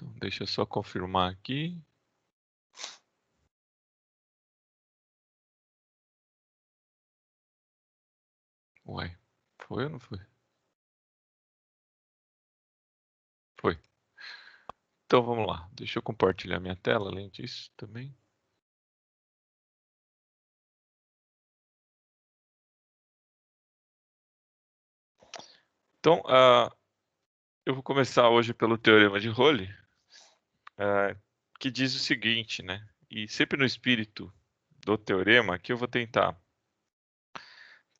Então, deixa eu só confirmar aqui. Ué, foi ou não foi? Foi. Então vamos lá. Deixa eu compartilhar minha tela além disso também. Então, eu vou começar hoje pelo Teorema de Rowley, que diz o seguinte, né? E sempre no espírito do teorema, que eu vou tentar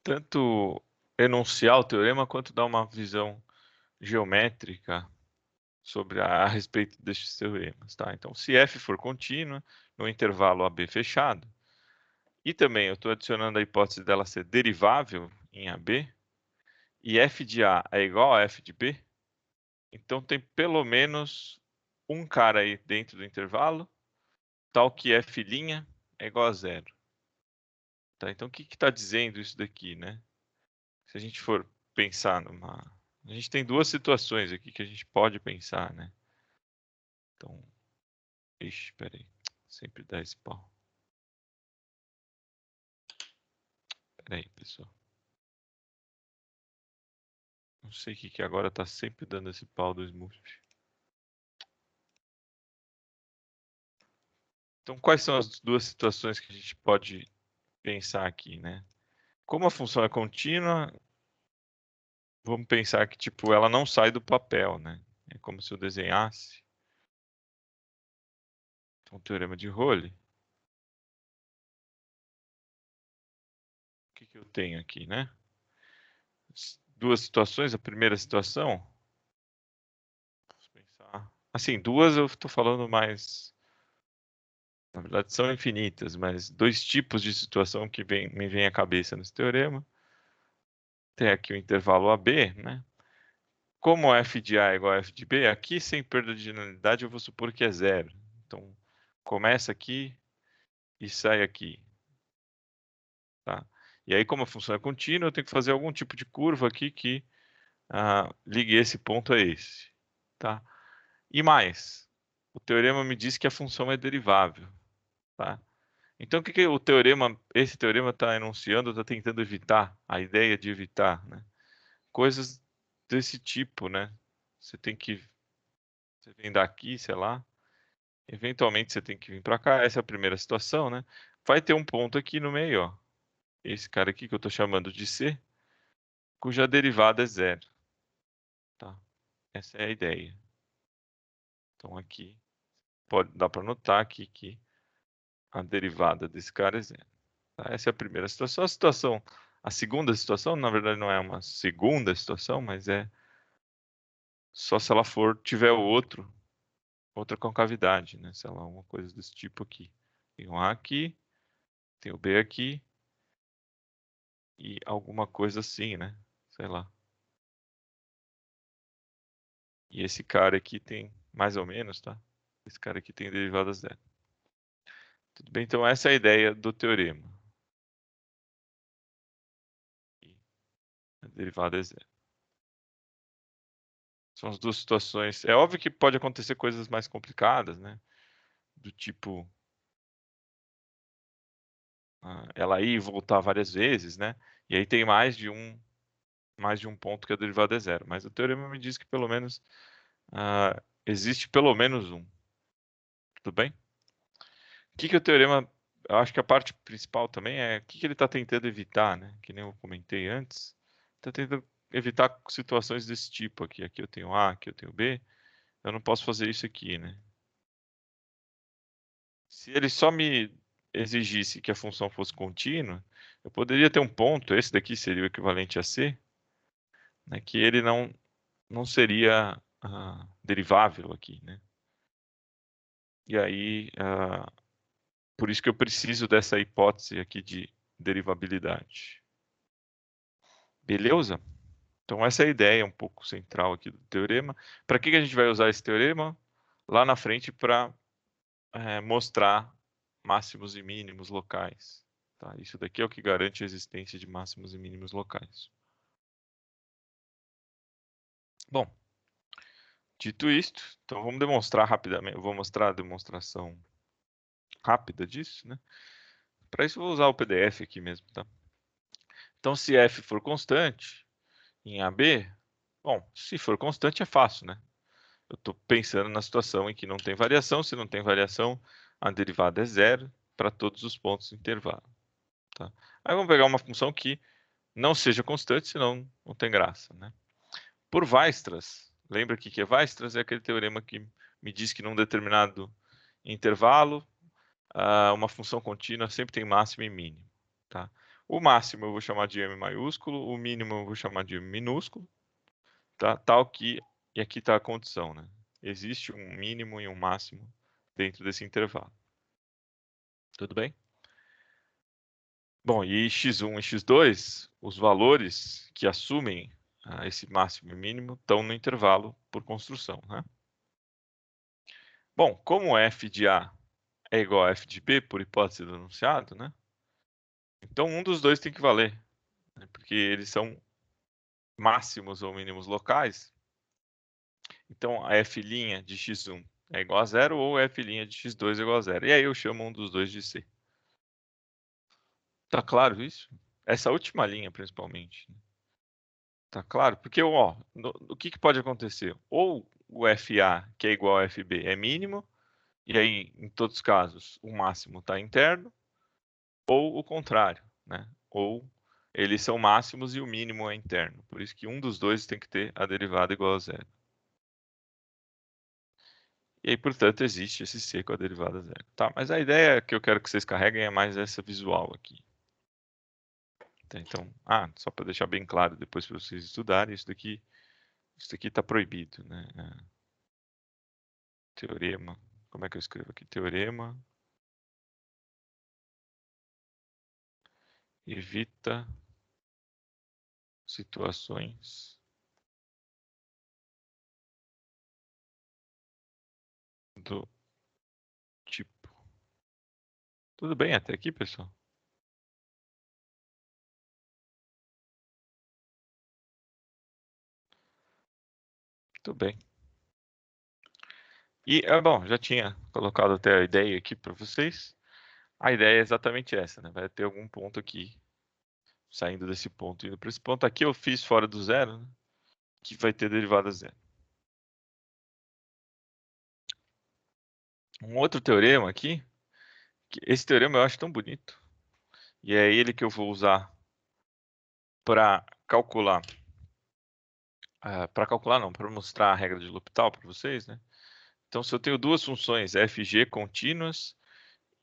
tanto enunciar o teorema quanto dar uma visão geométrica sobre a respeito destes teoremas, tá? Então, se f for contínua no intervalo AB fechado, e também eu estou adicionando a hipótese dela ser derivável em AB, e f de A é igual a f de B, então tem pelo menos um cara aí dentro do intervalo, tal que f' é igual a zero. Tá? Então, o que está dizendo isso daqui, né? Se a gente for pensar numa... A gente tem duas situações aqui que a gente pode pensar, né? Então, ixi, peraí. Sempre dá esse pau. Peraí, pessoal. Não sei o que agora tá sempre dando esse pau do Smurf. Então, quais são as duas situações que a gente pode pensar aqui, né? Como a função é contínua, vamos pensar que, tipo, ela não sai do papel, né? É como se eu desenhasse. Então, o teorema de Rowley. O que eu tenho aqui, né? Duas situações. A primeira situação, vamos pensar. Assim, duas eu estou falando mais. Na verdade, são infinitas, mas dois tipos de situação que me vem à cabeça nesse teorema. Tem aqui o intervalo AB, né? Como f de A é igual a f de B, aqui sem perda de generalidade eu vou supor que é zero. Então, começa aqui e sai aqui. Tá? E aí, como a função é contínua, eu tenho que fazer algum tipo de curva aqui que ligue esse ponto a esse. Tá? E mais, o teorema me diz que a função é derivável. Tá? Então, o que o teorema, esse teorema está enunciando, está tentando evitar, a ideia de evitar, né? Coisas desse tipo, né? Você tem que, você vem daqui, sei lá, eventualmente você tem que vir para cá, essa é a primeira situação, né? Vai ter um ponto aqui no meio, ó. Esse cara aqui que eu estou chamando de C, cuja derivada é zero, tá? Essa é a ideia. Então aqui, dá para notar aqui que a derivada desse cara é zero. Tá? Essa é a primeira situação. A segunda situação, na verdade, não é uma segunda situação, mas é só se ela tiver outra concavidade, né? Sei lá, uma coisa desse tipo aqui. Tem um A aqui, tem o B aqui e alguma coisa assim, né? Sei lá. E esse cara aqui tem mais ou menos, tá? Esse cara aqui tem derivada zero. Tudo bem? Então essa é a ideia do teorema. E a derivada é zero. São as duas situações. É óbvio que pode acontecer coisas mais complicadas, né? Do tipo ela ir e voltar várias vezes, né? E aí tem mais de um ponto que a derivada é zero. Mas o teorema me diz que pelo menos existe pelo menos um. Tudo bem? O que o teorema... Eu acho que a parte principal também é o que ele está tentando evitar, né? Que nem eu comentei antes. Está tentando evitar situações desse tipo aqui. Aqui eu tenho A, aqui eu tenho B. Eu não posso fazer isso aqui, né? Se ele só me exigisse que a função fosse contínua, eu poderia ter um ponto, esse daqui seria o equivalente a C, né, que ele não seria derivável aqui, né? E aí, por isso que eu preciso dessa hipótese aqui de derivabilidade. Beleza? Então essa é a ideia um pouco central aqui do teorema. Para que a gente vai usar esse teorema? Lá na frente para mostrar máximos e mínimos locais. Tá? Isso daqui é o que garante a existência de máximos e mínimos locais. Bom, Dito isto, então vamos demonstrar rapidamente. Eu vou mostrar a demonstração rápida disso, né? Para isso eu vou usar o PDF aqui mesmo, tá? Então, se f for constante em AB, bom, se for constante é fácil, né? Eu estou pensando na situação em que não tem variação. Se não tem variação, a derivada é zero para todos os pontos do intervalo, tá? Aí vamos pegar uma função que não seja constante, senão não tem graça, né? Por Weierstrass, lembra que é Weierstrass? É aquele teorema que me diz que num determinado intervalo, uma função contínua sempre tem máximo e mínimo, tá? O máximo eu vou chamar de M maiúsculo, o mínimo eu vou chamar de M minúsculo, tá? Tal que, e aqui está a condição, né? Existe um mínimo e um máximo dentro desse intervalo. Tudo bem? Bom, e x1 e x2, os valores que assumem esse máximo e mínimo estão no intervalo por construção, né? Bom, como f de A é igual a f de B, por hipótese do enunciado, né? Então um dos dois tem que valer, né? Porque eles são máximos ou mínimos locais. Então a f' de x1 é igual a zero ou f' de x2 é igual a zero. E aí eu chamo um dos dois de C. Tá claro isso? Essa última linha, principalmente. Tá claro? Porque, ó, o que pode acontecer? Ou o FA, que é igual a FB, é mínimo, e aí, em todos os casos, o máximo está interno, ou o contrário, né? Ou eles são máximos e o mínimo é interno. Por isso que um dos dois tem que ter a derivada igual a zero. E aí, portanto, existe esse C com a derivada zero. Tá? Mas a ideia que eu quero que vocês carreguem é mais essa visual aqui. Tá? Então, só para deixar bem claro depois para vocês estudarem, isso daqui está proibido, né? Teorema. Como é que eu escrevo aqui? Teorema evita situações do tipo. Tudo bem até aqui, pessoal? Tudo bem. E, bom, já tinha colocado até a ideia aqui para vocês. A ideia é exatamente essa, né? Vai ter algum ponto aqui, saindo desse ponto, indo para esse ponto. Aqui eu fiz fora do zero, né? Que vai ter derivada zero. Um outro teorema aqui, que esse teorema eu acho tão bonito, e é ele que eu vou usar para calcular, não, para mostrar a regra de L'Hopital para vocês, né? Então, se eu tenho duas funções fg contínuas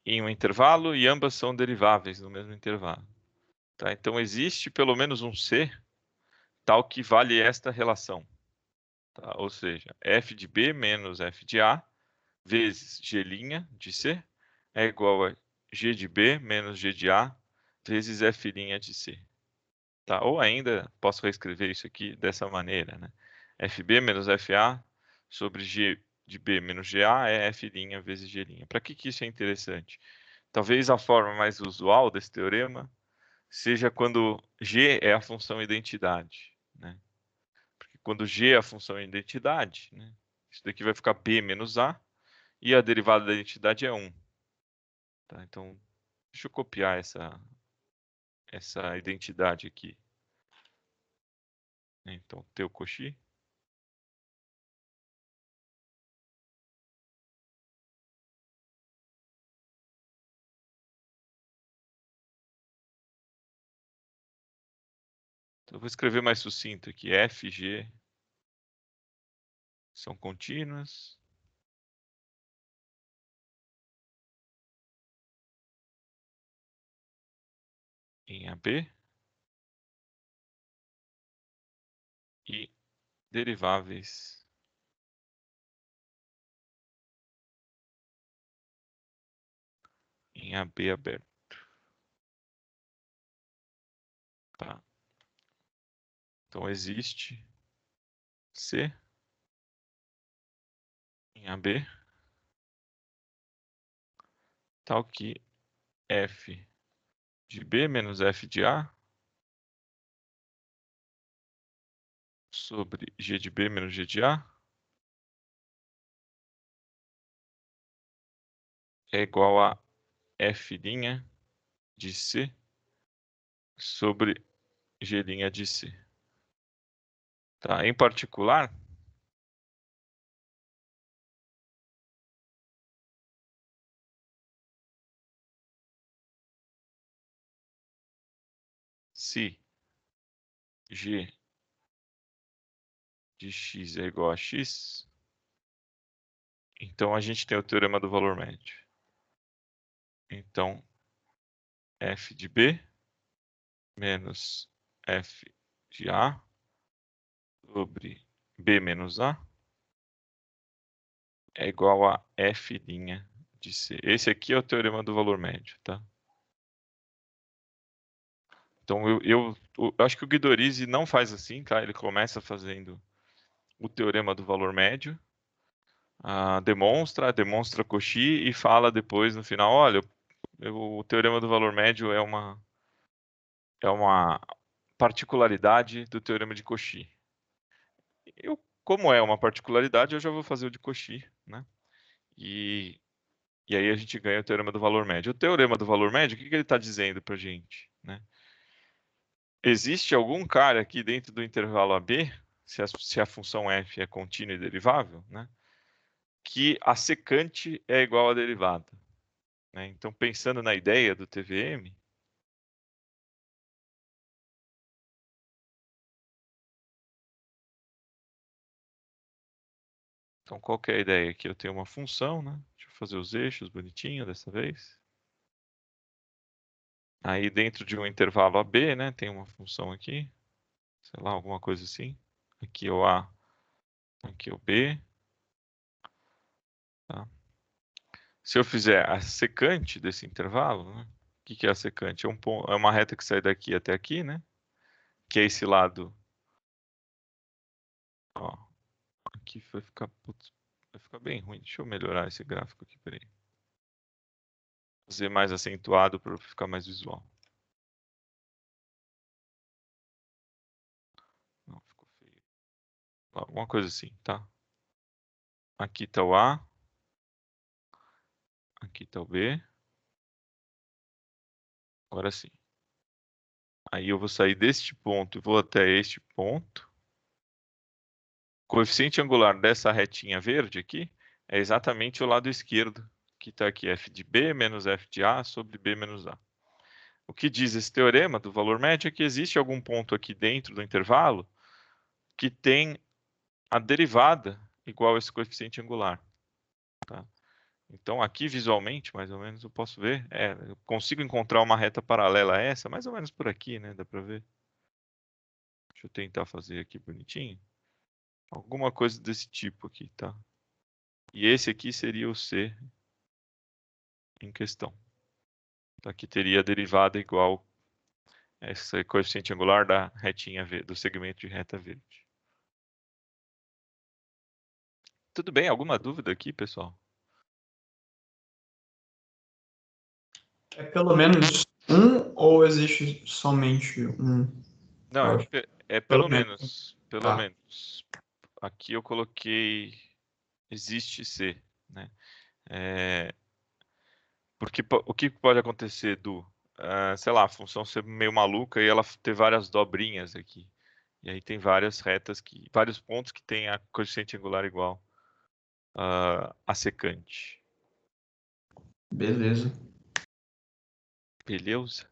em um intervalo e ambas são deriváveis no mesmo intervalo, tá? Então, existe pelo menos um C tal que vale esta relação, tá? Ou seja, f de B menos f de A vezes g' de C é igual a g de B menos g de A vezes f' de C. Tá? Ou ainda, posso reescrever isso aqui dessa maneira, né? fb menos fa sobre g de b menos ga é f' vezes g'. Para que isso é interessante? Talvez a forma mais usual desse teorema seja quando g é a função identidade, né? Porque quando g é a função identidade, né? Isso daqui vai ficar b menos a e a derivada da identidade é 1. Tá? Então, deixa eu copiar essa identidade aqui. Então, teu coxi. Então, eu vou escrever mais sucinto aqui. F, G são contínuas. Em AB. E deriváveis em AB aberto. Tá? Então, existe C em AB tal que F de B menos F de A sobre G de B menos G de A é igual a F' de C sobre G' de C. Tá? Em particular, se G de x é igual a x, então a gente tem o teorema do valor médio. Então, F de B menos F de A sobre B menos A é igual a F' de C. Esse aqui é o teorema do valor médio, tá? Então, eu acho que o Guidorizi não faz assim, tá? Ele começa fazendo o teorema do valor médio, demonstra Cauchy e fala depois no final, olha, o teorema do valor médio é uma particularidade do teorema de Cauchy. Como é uma particularidade, eu já vou fazer o de Cauchy, né? E aí a gente ganha o teorema do valor médio. O teorema do valor médio, o que ele está dizendo para a gente, né? Existe algum cara aqui dentro do intervalo AB, se a função f é contínua e derivável, né? Que a secante é igual à derivada. Né? Então, pensando na ideia do TVM, então qual que é a ideia? Aqui eu tenho uma função, né? Deixa eu fazer os eixos bonitinho dessa vez. Aí dentro de um intervalo AB, né? Tem uma função aqui, sei lá, alguma coisa assim. Aqui é o A, aqui é o B. Tá? Se eu fizer a secante desse intervalo, né? O que é a secante? É uma reta que sai daqui até aqui, né? Que é esse lado. Ó, aqui vai ficar, putz, vai ficar bem ruim. Deixa eu melhorar esse gráfico aqui, peraí. Fazer mais acentuado para ficar mais visual. Não, ficou feio. Alguma coisa assim, tá? Aqui está o A. Aqui está o B. Agora sim. Aí eu vou sair deste ponto e vou até este ponto. O coeficiente angular dessa retinha verde aqui é exatamente o lado esquerdo, que está aqui, f de B menos f de A sobre B menos A. O que diz esse teorema do valor médio é que existe algum ponto aqui dentro do intervalo que tem a derivada igual a esse coeficiente angular. Tá? Então aqui visualmente, mais ou menos, eu posso ver, eu consigo encontrar uma reta paralela a essa, mais ou menos por aqui, né? Dá para ver. Deixa eu tentar fazer aqui bonitinho. Alguma coisa desse tipo aqui, tá? E esse aqui seria o C em questão. Então, aqui teria a derivada igual a esse coeficiente angular da retinha do segmento de reta verde. Tudo bem? Alguma dúvida aqui, pessoal? É pelo menos um ou existe somente um? Não, Eu acho. é Pelo pelo menos. menos. Pelo Tá. menos. Aqui eu coloquei existe C, né? Porque o que pode acontecer, sei lá, a função ser meio maluca e ela ter várias dobrinhas aqui. E aí tem várias retas vários pontos que tem a coeficiente angular igual a secante. Beleza. Beleza?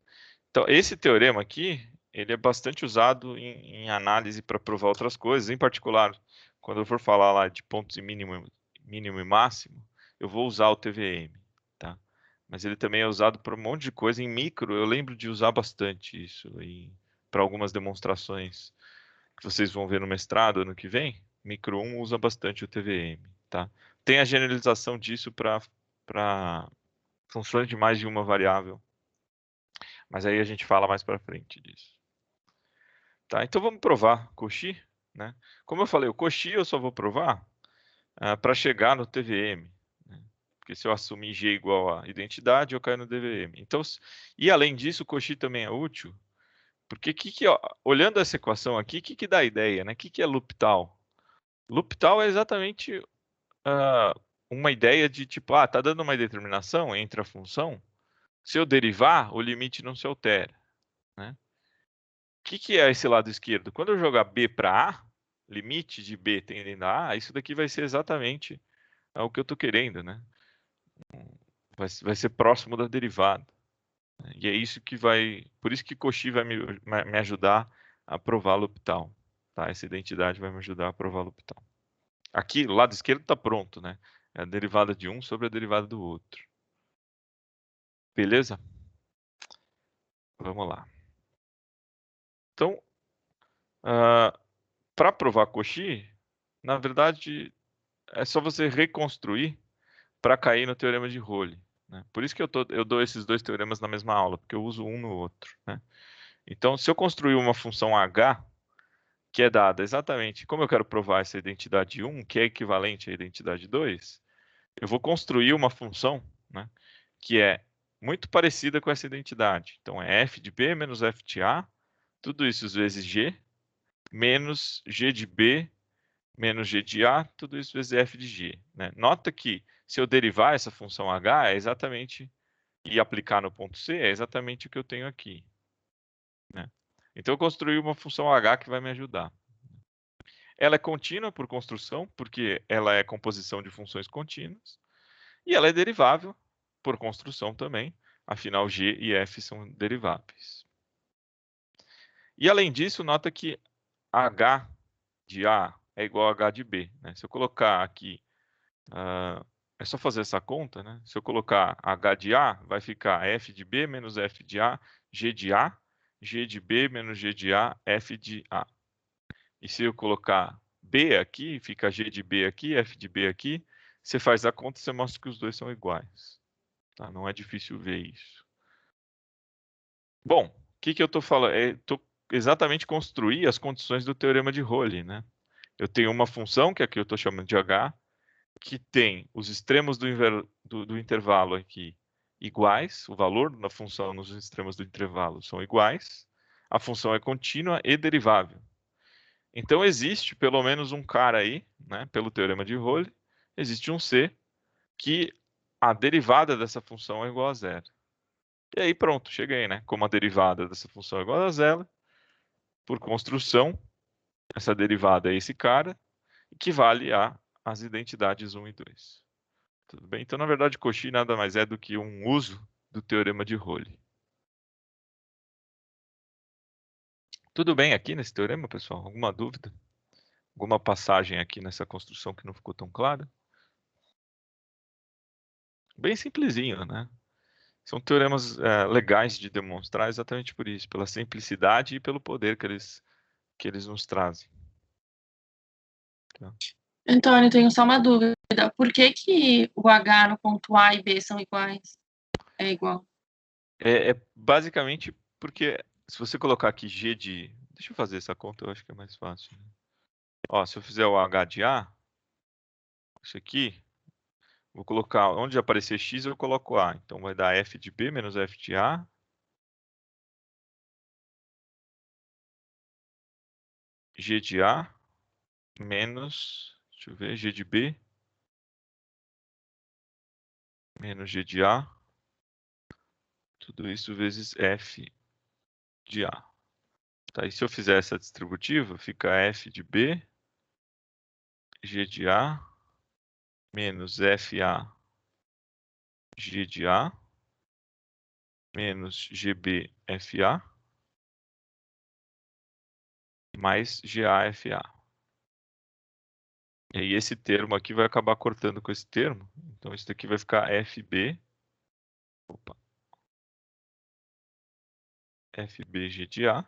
Então, esse teorema aqui, ele é bastante usado em análise para provar outras coisas. Em particular, quando eu for falar lá de pontos mínimo e máximo, eu vou usar o TVM, tá? Mas ele também é usado para um monte de coisa. Em micro, eu lembro de usar bastante isso para algumas demonstrações que vocês vão ver no mestrado ano que vem. Micro 1 usa bastante o TVM, tá? Tem a generalização disso para funções de mais de uma variável. Mas aí a gente fala mais para frente disso. Tá, então vamos provar Cauchy, né? Como eu falei, o Cauchy eu só vou provar para chegar no TVM, né? Porque se eu assumir G igual a identidade, eu caio no TVM. Então, e além disso, o Cauchy também é útil, porque olhando essa equação aqui, o que dá a ideia, né? O que é L'Hopital? L'Hopital é exatamente uma ideia de tipo, tá dando uma determinação entre a função, se eu derivar, o limite não se altera, né? O que é esse lado esquerdo? Quando eu jogar b para a, limite de b tendendo a a, isso daqui vai ser exatamente o que eu estou querendo, né? Vai ser próximo da derivada. E é isso que vai... Por isso que Cauchy vai me ajudar a provar L'Hopital. Tá? Essa identidade vai me ajudar a provar L'Hopital. Aqui, o lado esquerdo está pronto, né? É a derivada de um sobre a derivada do outro. Beleza? Vamos lá. Então, para provar Cauchy, na verdade, é só você reconstruir para cair no teorema de Rowley, né? Por isso que eu dou esses dois teoremas na mesma aula, porque eu uso um no outro, né? Então, se eu construir uma função h, que é dada exatamente, como eu quero provar essa identidade 1, que é equivalente à identidade 2, eu vou construir uma função, né, que é muito parecida com essa identidade. Então, é f de b menos f de a, tudo isso vezes g, menos g de b menos g de a, tudo isso vezes f de g, né? Nota que se eu derivar essa função h é exatamente, e aplicar no ponto C, é exatamente o que eu tenho aqui, né? Então eu construí uma função h que vai me ajudar. Ela é contínua por construção, porque ela é composição de funções contínuas, e ela é derivável por construção também, afinal g e f são deriváveis. E além disso, nota que h de a é igual a h de b, né? Se eu colocar aqui, é só fazer essa conta, né? Se eu colocar h de a, vai ficar f de b menos f de a, g de b menos g de a, f de a. E se eu colocar b aqui, fica g de b aqui, f de b aqui, você faz a conta e você mostra que os dois são iguais. Tá? Não é difícil ver isso. Bom, o que eu estou falando? Estou exatamente construir as condições do teorema de Rowley, né? Eu tenho uma função, que aqui eu estou chamando de h, que tem os extremos do intervalo aqui iguais, o valor da função nos extremos do intervalo são iguais, a função é contínua e derivável. Então existe pelo menos um cara aí, né, pelo teorema de Rowley, existe um C que a derivada dessa função é igual a zero. E aí pronto, cheguei, né? Como a derivada dessa função é igual a zero, por construção, essa derivada é esse cara, equivale às identidades 1 e 2. Tudo bem? Então, na verdade, Cauchy nada mais é do que um uso do teorema de Rowley. Tudo bem aqui nesse teorema, pessoal? Alguma dúvida? Alguma passagem aqui nessa construção que não ficou tão clara? Bem simplesinho, né? São teoremas legais de demonstrar exatamente por isso, pela simplicidade e pelo poder que eles nos trazem. Tá? Antônio, tenho só uma dúvida. Por que o H no ponto A e B são iguais? É igual. É basicamente porque, se você colocar aqui G de... Deixa eu fazer essa conta, eu acho que é mais fácil. Ó, se eu fizer o H de A, isso aqui, vou colocar, onde aparecer X, eu coloco A. Então, vai dar F de B menos F de A. G de A menos, deixa eu ver, G de B menos G de A. Tudo isso vezes F de A. Tá, e se eu fizer essa distributiva, fica F de B, G de A, menos FA, G de A, menos GB, FA, mais GA, FA. E aí esse termo aqui vai acabar cortando com esse termo. Então isso daqui vai ficar FB, opa, FBG de A,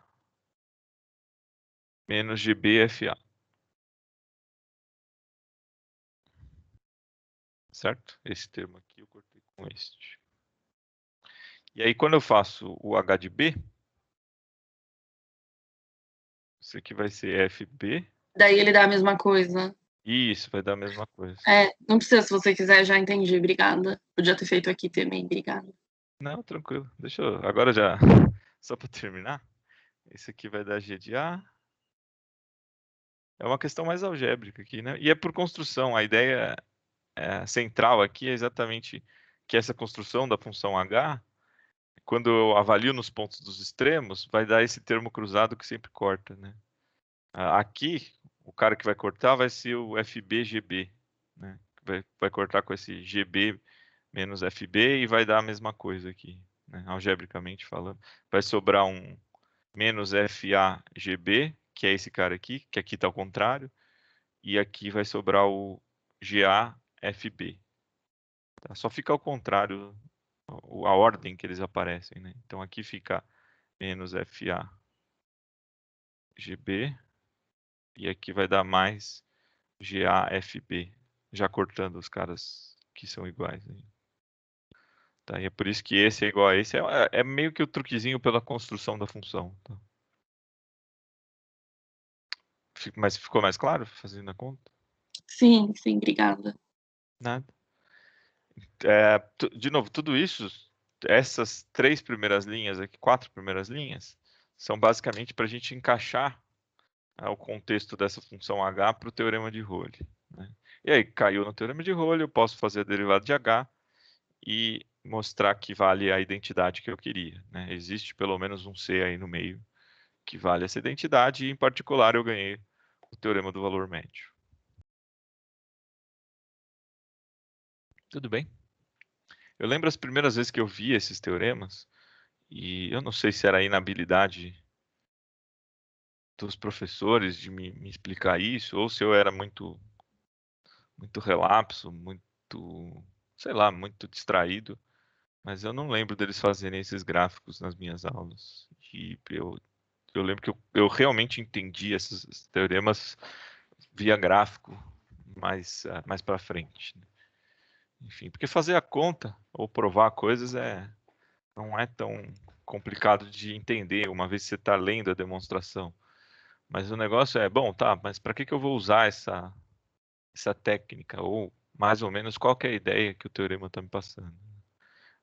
menos GBFA. Certo? Esse termo aqui eu cortei com este. E aí quando eu faço o H de B, isso aqui vai ser FB. Daí ele dá a mesma coisa. Isso, vai dar a mesma coisa. Não precisa, se você quiser, já entendi. Obrigada. Podia ter feito aqui também. Obrigada. Não, tranquilo. Deixa eu... Agora já... Só para terminar. Esse aqui vai dar G de A. É uma questão mais algébrica aqui, né? E é por construção. A ideia central aqui é exatamente que essa construção da função h, quando eu avalio nos pontos dos extremos, vai dar esse termo cruzado que sempre corta, né? Aqui, o cara que vai cortar vai ser o FB-GB, né? Vai cortar com esse GB menos FB e vai dar a mesma coisa aqui, né? Algebricamente falando. Vai sobrar um menos FA-GB, que é esse cara aqui, que aqui está ao contrário, e aqui vai sobrar o GA-FB. Tá? Só fica ao contrário a ordem que eles aparecem, né? Então aqui fica menos FA-GB e aqui vai dar mais GA-FB, já cortando os caras que são iguais. Aí. Tá? E é por isso que esse é igual a esse. É meio que o truquezinho pela construção da função. Tá? Mas ficou mais claro fazendo a conta? Sim, sim, obrigada. Nada. De novo, tudo isso, essas 3 primeiras linhas aqui, 4 primeiras linhas, são basicamente para a gente encaixar o contexto dessa função h para o teorema de Rowley. Né? E aí, caiu no teorema de Rowley, eu posso fazer a derivada de h e mostrar que vale a identidade que eu queria. Né? Existe pelo menos um C aí no meio que vale essa identidade, e em particular eu ganhei o teorema do valor médio. Tudo bem? Eu lembro as primeiras vezes que eu vi esses teoremas, e eu não sei se era a inabilidade dos professores de me explicar isso, ou se eu era muito relapso, sei lá, muito distraído, mas eu não lembro deles fazerem esses gráficos nas minhas aulas. E eu lembro que eu realmente entendi esses teoremas via gráfico mais para frente. Enfim, porque fazer a conta ou provar coisas não é tão complicado de entender uma vez que você está lendo a demonstração. Mas o negócio é, bom, tá, mas para que eu vou usar essa técnica? Ou mais ou menos qual que é a ideia que o teorema está me passando?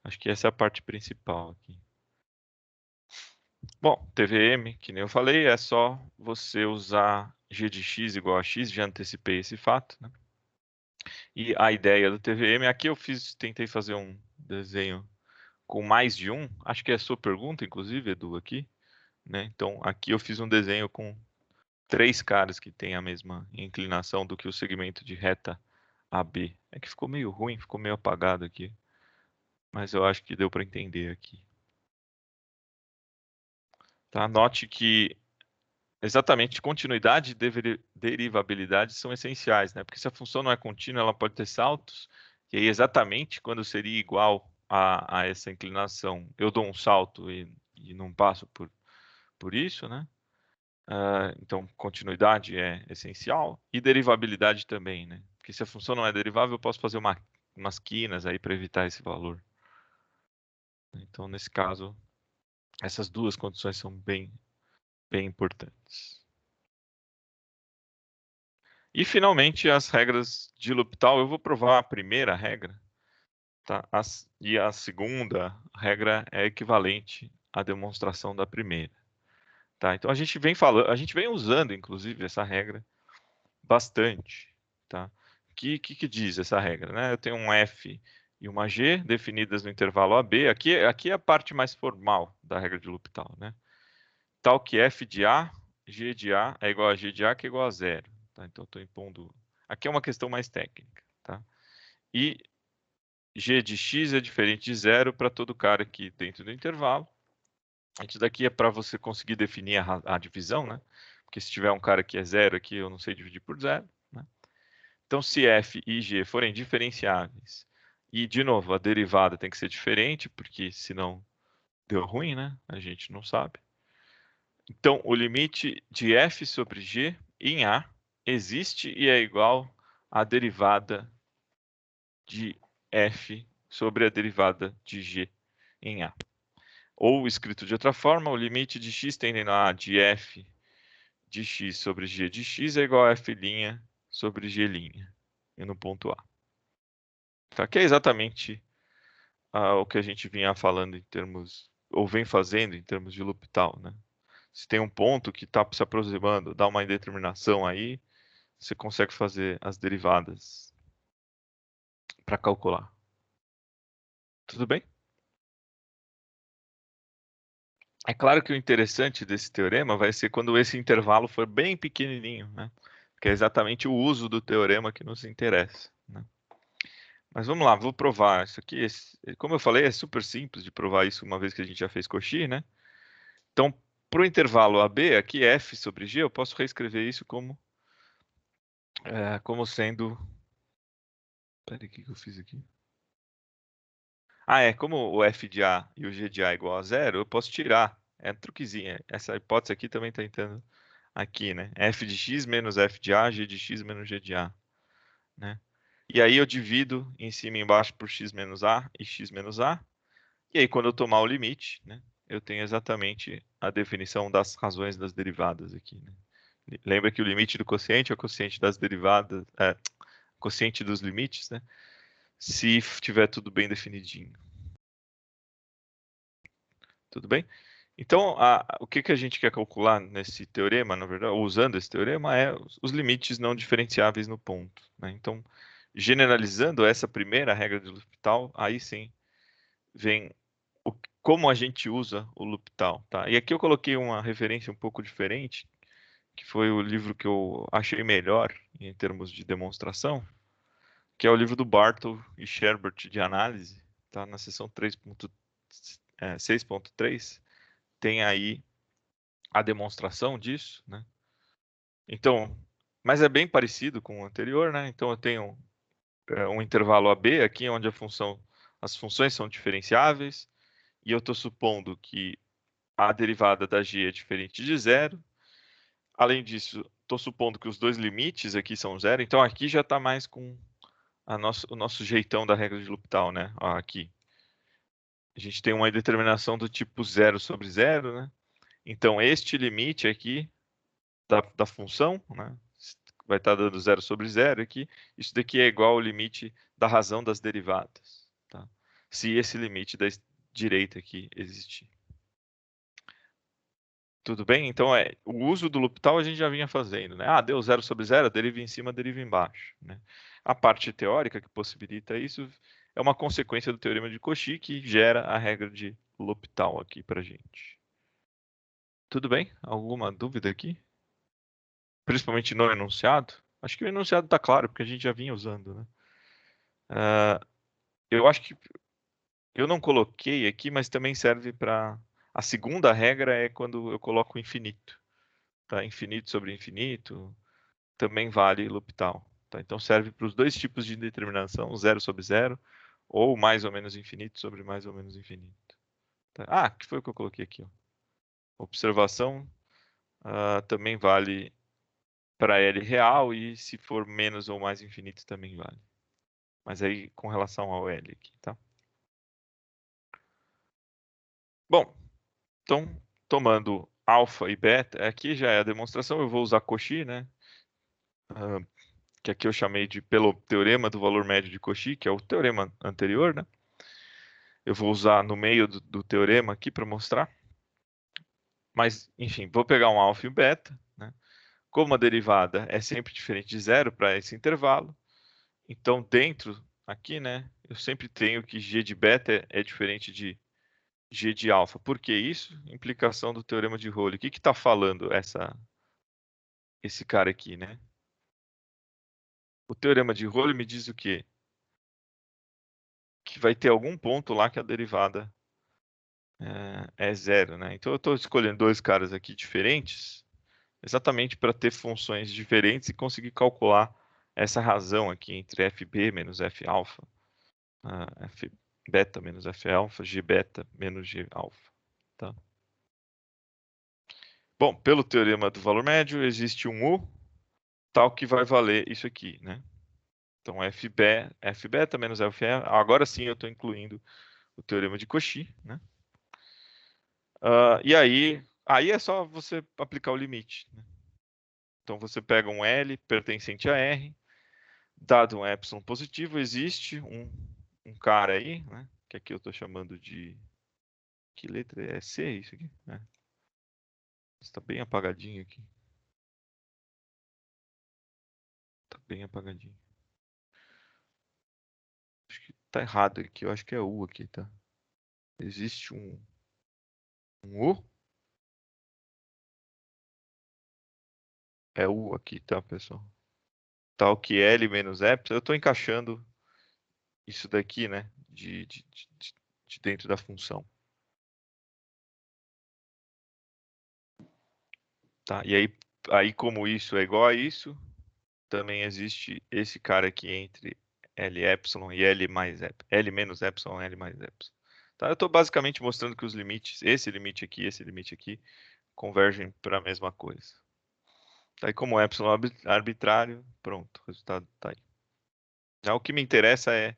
Acho que essa é a parte principal aqui. Bom, TVM, que nem eu falei, é só você usar g de x igual a x, já antecipei esse fato, né? E a ideia do TVM, aqui eu tentei fazer um desenho com mais de um, acho que é a sua pergunta, inclusive, Edu, aqui, né? Então, aqui eu fiz um desenho com 3 caras que têm a mesma inclinação do que o segmento de reta AB. É que ficou meio ruim, ficou meio apagado aqui, mas eu acho que deu para entender aqui. Tá? Note que exatamente continuidade e derivabilidade são essenciais, né? Porque se a função não é contínua, ela pode ter saltos, e aí exatamente quando seria igual a essa inclinação, eu dou um salto e não passo por isso, né? Então, continuidade é essencial e derivabilidade também, né? Porque se a função não é derivável, eu posso fazer umas quinas aí para evitar esse valor. Então, nesse caso, essas duas condições são bem importantes. E, finalmente, as regras de L'Hopital. Eu vou provar a primeira regra, tá? E a segunda regra é equivalente à demonstração da primeira. Tá? Então, a gente vem usando, inclusive, essa regra bastante. Tá? O que diz essa regra? Né? Eu tenho um F e uma G definidas no intervalo AB. Aqui é a parte mais formal da regra de L'Hopital. Né? Tal que F de A, G de A é igual a G de A, que é igual a zero. Tá? Então, estou impondo... Aqui é uma questão mais técnica. Tá? E G de X é diferente de zero para todo cara aqui dentro do intervalo. Isso daqui é para você conseguir definir a divisão, né? Porque se tiver um cara que é zero aqui, eu não sei dividir por zero. Né? Então, se f e g forem diferenciáveis, e, de novo, a derivada tem que ser diferente, porque senão deu ruim, né? A gente não sabe. Então, o limite de f sobre g em A existe e é igual à derivada de f sobre a derivada de g em A. Ou, escrito de outra forma, o limite de x tendendo a de f de x sobre g de x é igual a f' sobre g' e no ponto A. Tá? Que é exatamente o que a gente vinha falando em termos, ou vem fazendo em termos de L'Hopital, né? Se tem um ponto que está se aproximando, dá uma indeterminação aí, você consegue fazer as derivadas para calcular. Tudo bem? É claro que o interessante desse teorema vai ser quando esse intervalo for bem pequenininho, né? Que é exatamente o uso do teorema que nos interessa, né? Mas vamos lá, vou provar isso aqui. Como eu falei, é super simples de provar isso uma vez que a gente já fez Cauchy, né? Então, para o intervalo AB, aqui f sobre g, eu posso reescrever isso como sendo... Peraí, o que eu fiz aqui? Como o f de A e o g de A é igual a zero, eu posso tirar. É um truquezinho. Essa hipótese aqui também está entrando aqui, né? F de x menos f de A, g de x menos g de A, né? E aí eu divido em cima e embaixo por x menos A e x menos A. E aí quando eu tomar o limite, né, eu tenho exatamente a definição das razões das derivadas aqui, né? Lembra que o limite do quociente é o quociente das derivadas, quociente dos limites, né? Se tiver tudo bem definidinho. Tudo bem? Então, o que a gente quer calcular nesse teorema, na verdade, ou usando esse teorema, é os limites não diferenciáveis no ponto, né? Então, generalizando essa primeira regra de L'Hopital, aí sim vem como a gente usa o L'Hopital, tá? E aqui eu coloquei uma referência um pouco diferente, que foi o livro que eu achei melhor em termos de demonstração, que é o livro do Bartle e Sherbert de análise, tá? Na seção 6.3 tem aí a demonstração disso, né? Então, mas é bem parecido com o anterior, né? Então eu tenho um intervalo AB aqui, onde as funções são diferenciáveis, e eu estou supondo que a derivada da g é diferente de zero. Além disso, estou supondo que os dois limites aqui são zero, então aqui já está mais com o nosso jeitão da regra de L'Hopital, né? Ó, aqui. A gente tem uma determinação do tipo zero sobre zero, né? Então, este limite aqui da função, né? Vai estar dando zero sobre zero aqui. Isso daqui é igual ao limite da razão das derivadas, tá? Se esse limite da direita aqui existir. Tudo bem? Então, o uso do L'Hopital a gente já vinha fazendo, né? Deu zero sobre zero, deriva em cima, deriva embaixo, né? A parte teórica que possibilita isso é uma consequência do teorema de Cauchy que gera a regra de L'Hopital aqui para gente. Tudo bem? Alguma dúvida aqui? Principalmente no enunciado? Acho que o enunciado está claro, porque a gente já vinha usando, né? Eu acho que eu não coloquei aqui, mas também serve para... A segunda regra é quando eu coloco infinito, tá? Infinito sobre infinito também vale L'Hopital, tá? Então serve para os dois tipos de determinação, zero sobre zero, ou mais ou menos infinito sobre mais ou menos infinito. Tá? Que foi o que eu coloquei aqui, ó. Observação também vale para L real, e se for menos ou mais infinito também vale. Mas aí com relação ao L aqui, tá? Bom, então tomando alfa e beta, aqui já é a demonstração, eu vou usar Cauchy, né? Que aqui eu chamei pelo teorema do valor médio de Cauchy, que é o teorema anterior, né? Eu vou usar no meio do teorema aqui para mostrar. Mas, enfim, vou pegar um alfa e um beta, né? Como a derivada é sempre diferente de zero para esse intervalo, então dentro aqui, né, eu sempre tenho que g de beta é diferente de g de alfa. Por que isso? Implicação do teorema de Rowley. O que está falando esse cara aqui, né? O teorema de Rowley me diz o quê? Que vai ter algum ponto lá que a derivada é zero, né? Então eu estou escolhendo dois caras aqui diferentes, exatamente para ter funções diferentes e conseguir calcular essa razão aqui entre fb menos f alfa, f beta menos f alfa, g beta menos g alfa, tá? Bom, pelo teorema do valor médio, existe um U tal que vai valer isso aqui, né? Então, f beta menos f alfa, agora sim eu estou incluindo o teorema de Cauchy, né? E aí é só você aplicar o limite, né? Então você pega um L pertencente a R, dado um epsilon positivo, existe um cara aí, né? Que aqui eu estou chamando de... Que letra é? C isso aqui? Está bem apagadinho aqui. Está bem apagadinho. Tá errado aqui, eu acho que é U aqui, tá? Existe um U? É U aqui, tá, pessoal? Tal que L menos epsilon. Eu estou encaixando isso daqui, né? De dentro da função. Tá? E aí, como isso é igual a isso, também existe esse cara aqui entre L epsilon e L mais epsilon. L menos epsilon, L mais epsilon. Tá? Eu estou basicamente mostrando que os limites, esse limite aqui, convergem para a mesma coisa. Tá? E como epsilon é arbitrário, pronto, o resultado está aí. O que me interessa é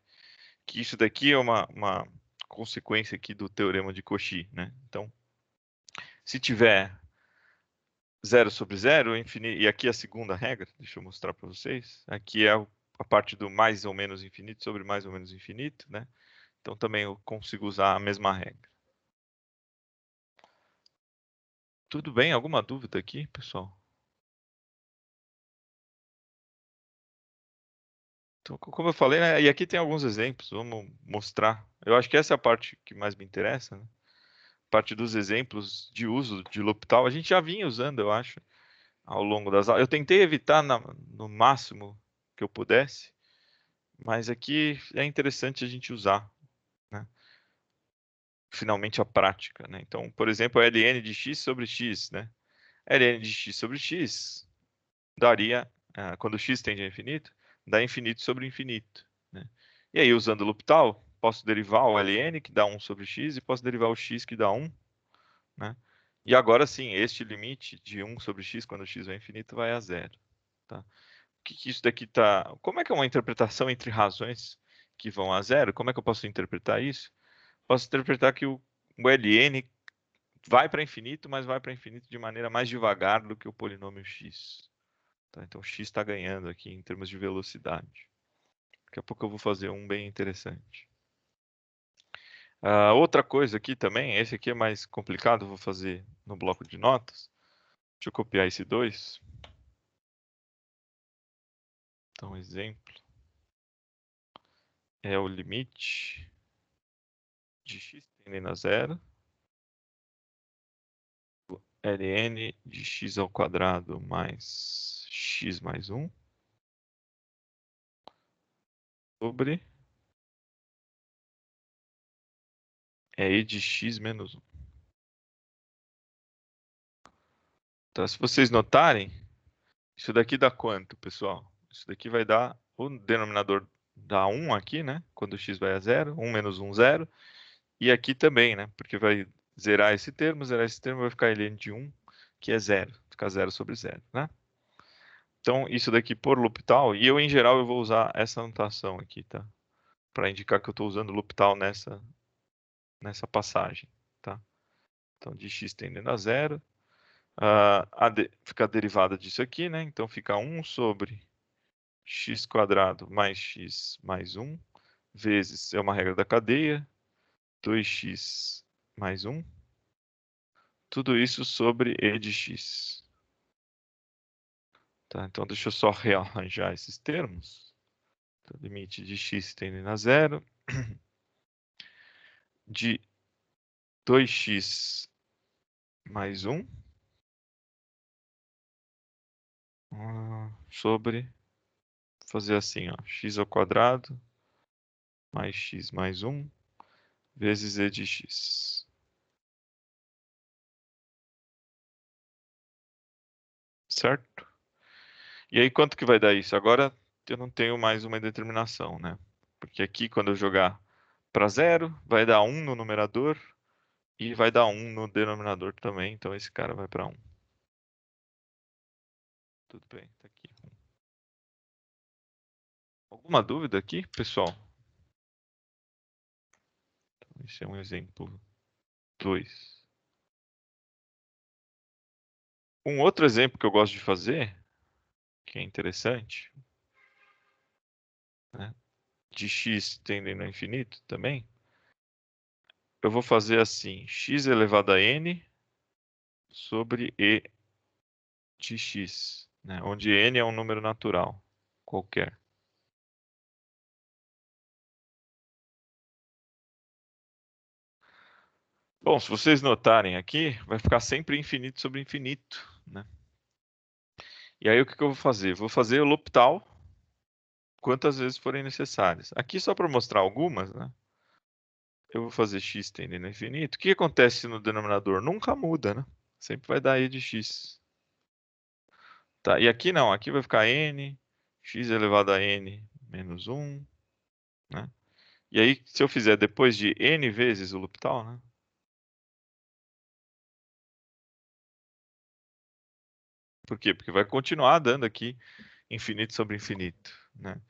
que isso daqui é uma consequência aqui do teorema de Cauchy, né? Então, se tiver 0 sobre 0, infinito, e aqui é a segunda regra, deixa eu mostrar para vocês. Aqui é a parte do mais ou menos infinito sobre mais ou menos infinito, né? Então também eu consigo usar a mesma regra. Tudo bem? Alguma dúvida aqui, pessoal? Então, como eu falei, né? E aqui tem alguns exemplos, vamos mostrar. Eu acho que essa é a parte que mais me interessa, né? Parte dos exemplos de uso de L'Hopital. A gente já vinha usando, eu acho, ao longo das aulas. Eu tentei evitar no máximo que eu pudesse, mas aqui é interessante a gente usar, né? Finalmente a prática, né? Então, por exemplo, ln de x sobre x, né? ln de x sobre x daria, quando x tende a infinito, dá infinito sobre infinito, né? E aí, usando o L'Hopital, posso derivar o ln, que dá 1 sobre x, e posso derivar o x, que dá 1, né? E agora sim, este limite de 1 sobre x, quando x vai infinito, vai a 0. Tá? O que isso daqui está... Como é que é uma interpretação entre razões que vão a 0? Como é que eu posso interpretar isso? Posso interpretar que o ln vai para infinito, mas vai para infinito de maneira mais devagar do que o polinômio x. Tá? Então, x está ganhando aqui em termos de velocidade. Daqui a pouco eu vou fazer um bem interessante. Outra coisa aqui também, esse aqui é mais complicado, eu vou fazer no bloco de notas. Deixa eu copiar esse 2. Então, exemplo é o limite de x tendendo a 0, ln de x ao quadrado mais x mais 1 sobre e de x menos 1. Então, se vocês notarem, isso daqui dá quanto, pessoal? Isso daqui vai dar, o denominador dá 1 aqui, né? Quando x vai a 0, 1 menos 1, 0. E aqui também, né? Porque vai zerar esse termo, vai ficar ln de 1, que é 0. Fica 0 sobre 0, né? Então, isso daqui por L'Hopital, e eu, em geral, eu vou usar essa notação aqui, tá? Para indicar que eu estou usando L'Hopital nessa passagem, tá? Então, de x tendendo a 0, fica a derivada disso aqui, né? Então, fica 1 sobre x quadrado mais x mais 1, vezes, é uma regra da cadeia, 2x mais 1. Tudo isso sobre e de x. Tá? Então, deixa eu só rearranjar esses termos. Então, limite de x tendendo a 0, de 2x mais 1, sobre, fazer assim, ó, x ao quadrado mais x mais 1, vezes e de x. Certo? E aí, quanto que vai dar isso? Agora, eu não tenho mais uma determinação, né? Porque aqui, quando eu jogar para 0, vai dar 1 no numerador e vai dar 1 no denominador também. Então, esse cara vai para 1. Tudo bem, tá aqui. Alguma dúvida aqui, pessoal? Então, esse é um exemplo 2. Um outro exemplo que eu gosto de fazer, que é interessante, né? De x tendendo ao infinito também, eu vou fazer assim, x elevado a n sobre e de x, né? Onde n é um número natural, qualquer. Bom, se vocês notarem aqui, vai ficar sempre infinito sobre infinito, né? E aí o que eu vou fazer? Vou fazer o L'Hopital quantas vezes forem necessárias. Aqui só para mostrar algumas, né? Eu vou fazer x tendendo a infinito. O que acontece no denominador? Nunca muda, né? Sempre vai dar e de x. Tá, e aqui não, aqui vai ficar n, x elevado a n menos 1, né? E aí, se eu fizer depois de n vezes o L'Hopital, né? Por quê? Porque vai continuar dando aqui infinito sobre infinito, né?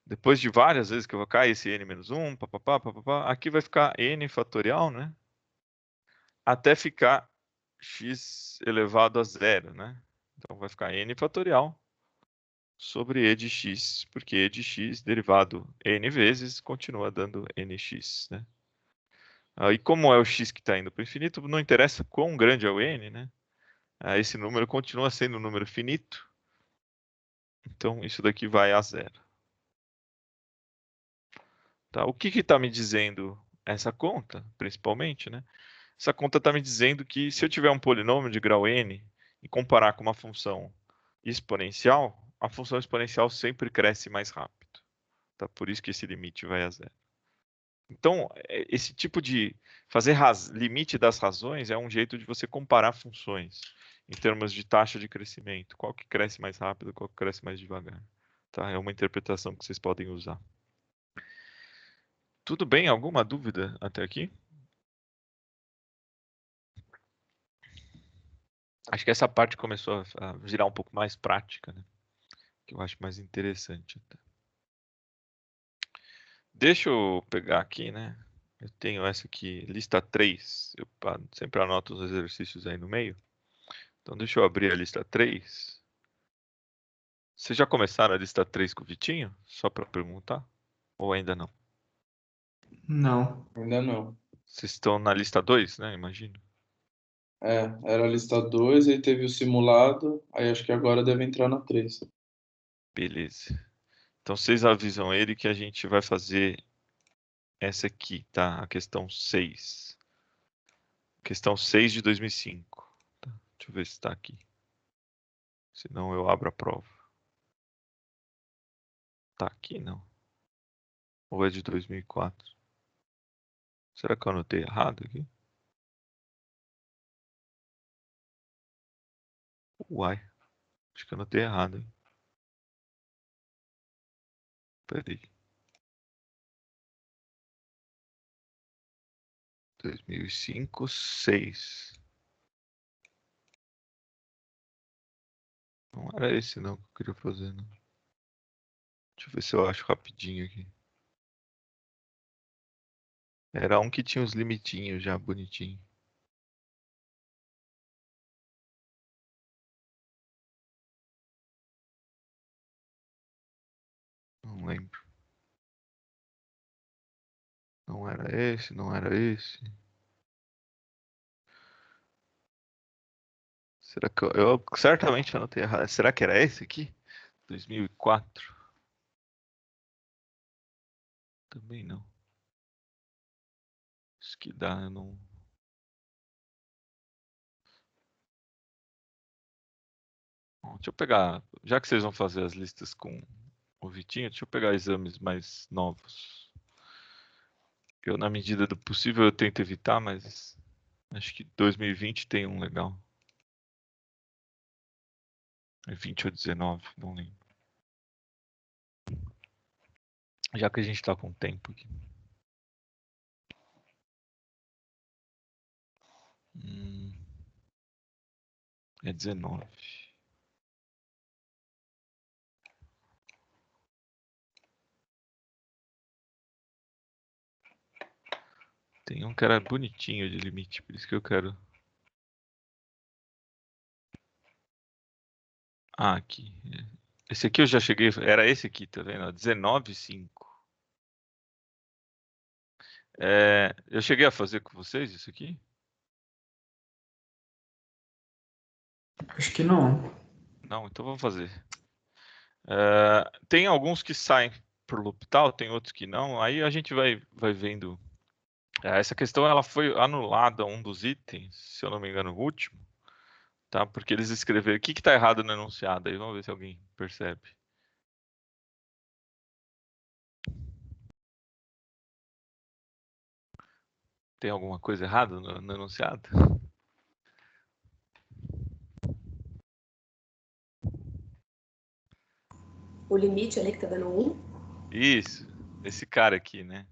Depois de várias vezes que eu vou cair esse n menos 1, papapá, papapá, aqui vai ficar n fatorial, né? Até ficar x elevado a 0, né? Então vai ficar n fatorial sobre e de x, porque e de x derivado n vezes continua dando nx, né? E como é o x que está indo para o infinito, não interessa quão grande é o n, né? Esse número continua sendo um número finito, então isso daqui vai a 0. Tá? O que está me dizendo essa conta, principalmente, né? Essa conta está me dizendo que se eu tiver um polinômio de grau n e comparar com uma função exponencial, a função exponencial sempre cresce mais rápido. Tá? Por isso que esse limite vai a 0. Então, esse tipo de fazer limite das razões é um jeito de você comparar funções em termos de taxa de crescimento. Qual que cresce mais rápido, qual que cresce mais devagar. Tá? É uma interpretação que vocês podem usar. Tudo bem? Alguma dúvida até aqui? Acho que essa parte começou a virar um pouco mais prática, né? Que eu acho mais interessante até. Deixa eu pegar aqui, né? Eu tenho essa aqui, lista 3. Eu sempre anoto os exercícios aí no meio. Então deixa eu abrir a lista 3. Vocês já começaram a lista 3 com o Vitinho? Só para perguntar? Ou ainda não? Não. Ainda não. Vocês estão na lista 2, né? Imagino. Era a lista 2, aí teve o simulado, aí acho que agora deve entrar na 3. Beleza. Então vocês avisam ele que a gente vai fazer essa aqui, tá? A questão 6. Questão 6 de 2005. Tá? Deixa eu ver se está aqui. Senão eu abro a prova. Tá aqui, não. Ou é de 2004? Será que eu anotei errado aqui? Uai. Acho que eu anotei errado, hein? Peraí. 2005, 6. Não era esse não que eu queria fazer, não. Deixa eu ver se eu acho rapidinho aqui. Era um que tinha uns limitinhos já, bonitinho. Não lembro. Não era esse, não era esse. Será que eu certamente anotei errado. Será que era esse aqui? 2004? Também não. Isso que dá, eu não... Bom, deixa eu pegar... Já que vocês vão fazer as listas com o Vitinho, deixa eu pegar exames mais novos. Eu, na medida do possível, eu tento evitar, mas acho que 2020 tem um legal. É 20 ou 19, não lembro. Já que a gente tá com tempo aqui. É 19. Tem um que era bonitinho de limite, por isso que eu quero... Ah, aqui. Esse aqui eu já cheguei... Era esse aqui, tá vendo? 19,5. Eu cheguei a fazer com vocês isso aqui? Acho que não. Não, então vamos fazer. Tem alguns que saem por L'Hopital, tem outros que não. Aí a gente vai vendo Essa questão ela foi anulada um dos itens, se eu não me engano, o último, tá? Porque eles escreveram. O que está errado no enunciado aí? Vamos ver se alguém percebe. Tem alguma coisa errada no enunciado? O limite ali que tá dando 1. Isso, esse cara aqui, né?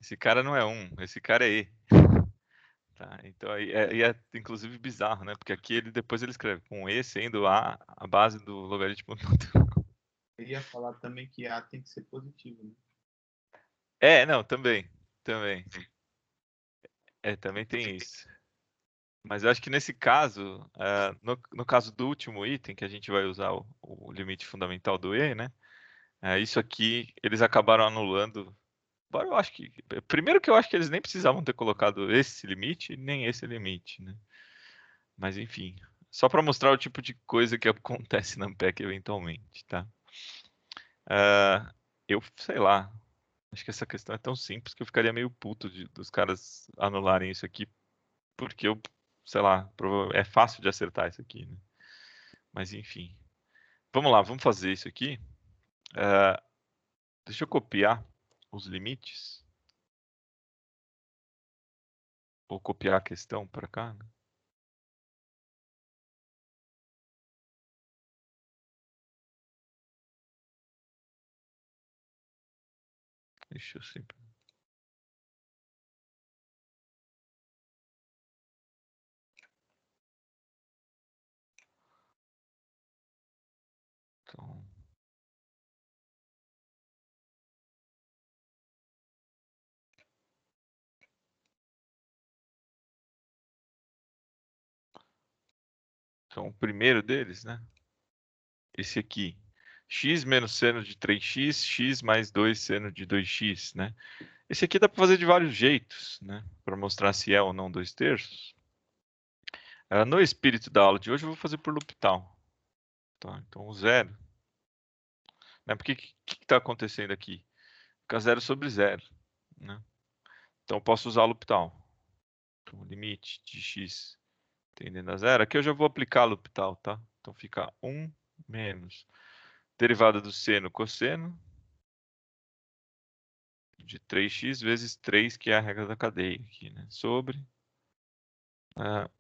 Esse cara não é 1, esse cara é E. Tá, então aí é inclusive bizarro, né? Porque aqui depois ele escreve com E sendo a base do logaritmo natural. Eu ia falar também que A tem que ser positivo, né? Não, também. Também tem isso. Mas eu acho que nesse caso, no caso do último item, que a gente vai usar o limite fundamental do E, né? Isso aqui, eles acabaram anulando. Embora eu acho que. Primeiro que eu acho que eles nem precisavam ter colocado esse limite, nem esse limite, né? Mas enfim. Só para mostrar o tipo de coisa que acontece na Ampeg eventualmente, tá? Eu sei lá. Acho que essa questão é tão simples que eu ficaria meio puto dos caras anularem isso aqui, porque eu, sei lá, é fácil de acertar isso aqui, né? Mas enfim. Vamos lá, vamos fazer isso aqui. Deixa eu copiar os limites. Vou copiar a questão para cá, né? Deixa eu sempre. Então, o primeiro deles, né? Esse aqui. X menos seno de 3x, x mais 2 seno de 2x, né? Esse aqui dá para fazer de vários jeitos, né? Para mostrar se é ou não 2/3. No espírito da aula de hoje, eu vou fazer por L'Hopital. Tá? Então, o zero. Né? Porque o que está acontecendo aqui? Fica 0 sobre 0. Né? Então, eu posso usar o L'Hopital. Então, o limite de x tendendo a 0. Aqui eu já vou aplicar o L'Hopital, tá? Então, fica 1 menos derivada do seno cosseno de 3x vezes 3, que é a regra da cadeia aqui, né? Sobre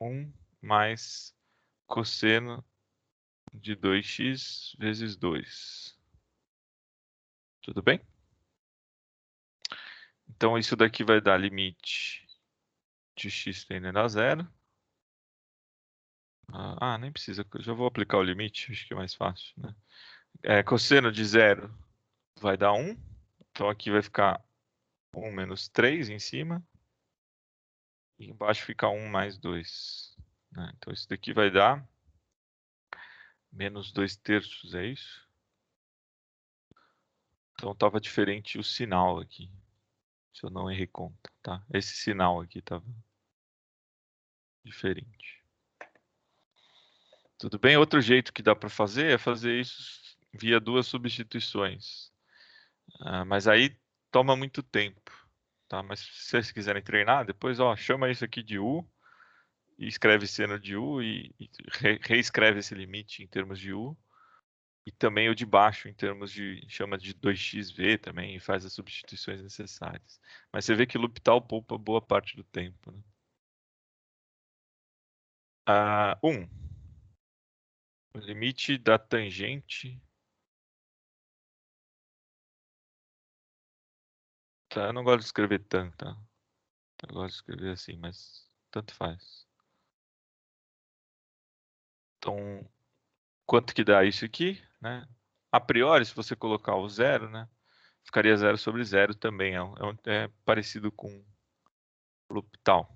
1 mais cosseno de 2x vezes 2. Tudo bem? Então, isso daqui vai dar limite de x tendendo a 0. Nem precisa, eu já vou aplicar o limite, acho que é mais fácil, né? Cosseno de 0 vai dar 1. Então, aqui vai ficar 1 menos 3 em cima. E embaixo fica 1 mais 2. Né? Então, isso daqui vai dar menos 2/3, é isso? Então, estava diferente o sinal aqui. Se eu não errei conta, tá? Esse sinal aqui estava diferente. Tudo bem? Outro jeito que dá para fazer é fazer isso via duas substituições. Mas aí toma muito tempo. Tá? Mas se vocês quiserem treinar, depois chama isso aqui de U e escreve seno de U e reescreve esse limite em termos de U. E também o de baixo em termos de, chama de 2xv também e faz as substituições necessárias. Mas você vê que L'Hopital poupa boa parte do tempo. Né? 1. O limite da tangente. Tá, eu não gosto de escrever tanto, tá? Eu gosto de escrever assim, mas tanto faz. Então, quanto que dá isso aqui, né? A priori, se você colocar o 0, né? Ficaria 0 sobre 0 também. É parecido com o L'Hopital.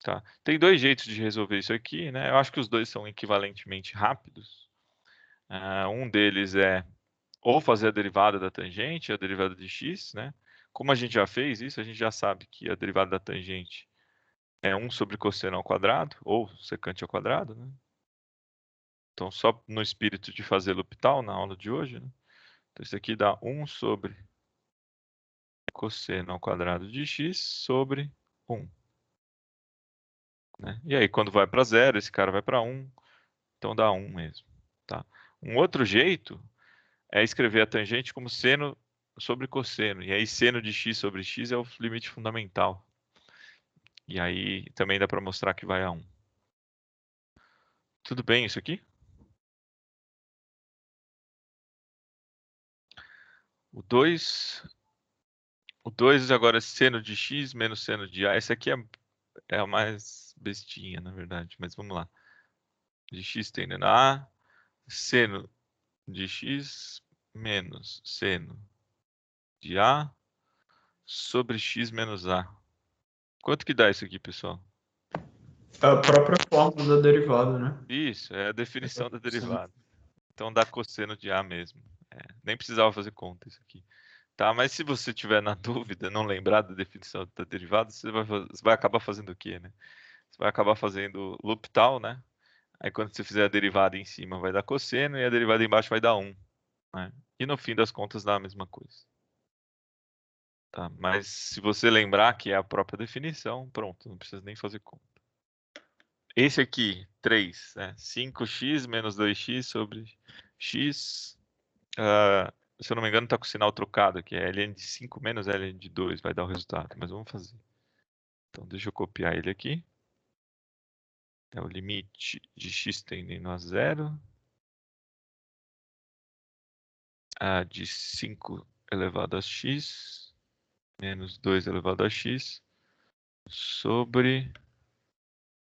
Tá? Tem dois jeitos de resolver isso aqui, né? Eu acho que os dois são equivalentemente rápidos. Um deles é ou fazer a derivada da tangente, a derivada de x, né? Como a gente já fez isso, a gente já sabe que a derivada da tangente é 1 sobre cosseno ao quadrado, ou secante ao quadrado, né? Então, só no espírito de fazer L'Hopital na aula de hoje, né? Então, isso aqui dá 1 sobre cosseno ao quadrado de x sobre 1. Né? E aí, quando vai para 0, esse cara vai para 1. Então dá 1 mesmo. Tá? Um outro jeito é escrever a tangente como seno sobre cosseno. E aí, seno de x sobre x é o limite fundamental. E aí, também dá para mostrar que vai a 1. Tudo bem isso aqui? O 2 agora é seno de x menos seno de a. Essa aqui é a mais bestinha, na verdade. Mas vamos lá. De x tendendo a a, seno de x menos seno de a sobre x menos a. Quanto que dá isso aqui, pessoal? A própria fórmula da derivada, né? Isso, é a definição da derivada. Então dá cosseno de a mesmo. Nem precisava fazer conta isso aqui. Tá, mas se você tiver na dúvida, não lembrar da definição da derivada, você vai acabar fazendo o quê, né? Você vai acabar fazendo L'Hopital, né? Aí quando você fizer a derivada em cima vai dar cosseno e a derivada embaixo vai dar 1. Né? E no fim das contas dá a mesma coisa. Tá? Mas se você lembrar que é a própria definição, pronto, não precisa nem fazer conta. Esse aqui, 3, né? 5x menos 2x sobre x. Se eu não me engano, está com o sinal trocado aqui. É ln de 5 menos ln de 2, vai dar o resultado. Mas vamos fazer. Então, deixa eu copiar ele aqui. É o limite de x tendendo a 0. De 5 elevado a x menos 2 elevado a x sobre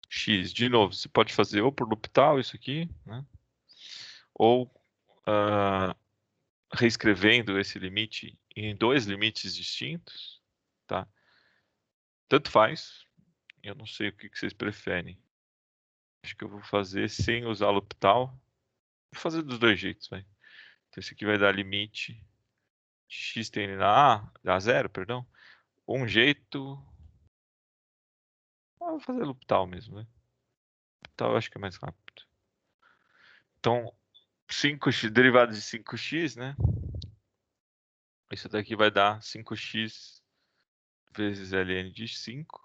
x. De novo, você pode fazer ou por L'Hopital isso aqui, né? Ou reescrevendo esse limite em 2 limites distintos, tá? Tanto faz. Eu não sei o que vocês preferem. Acho que eu vou fazer sem usar L'Hopital. Vou fazer dos dois jeitos, vai. Então esse aqui vai dar limite de x tendendo a 0, perdão. Um jeito... vou fazer L'Hopital mesmo, né? L'Hopital eu acho que é mais rápido. Então, 5x, derivado de 5x, né? Isso daqui vai dar 5x vezes ln de 5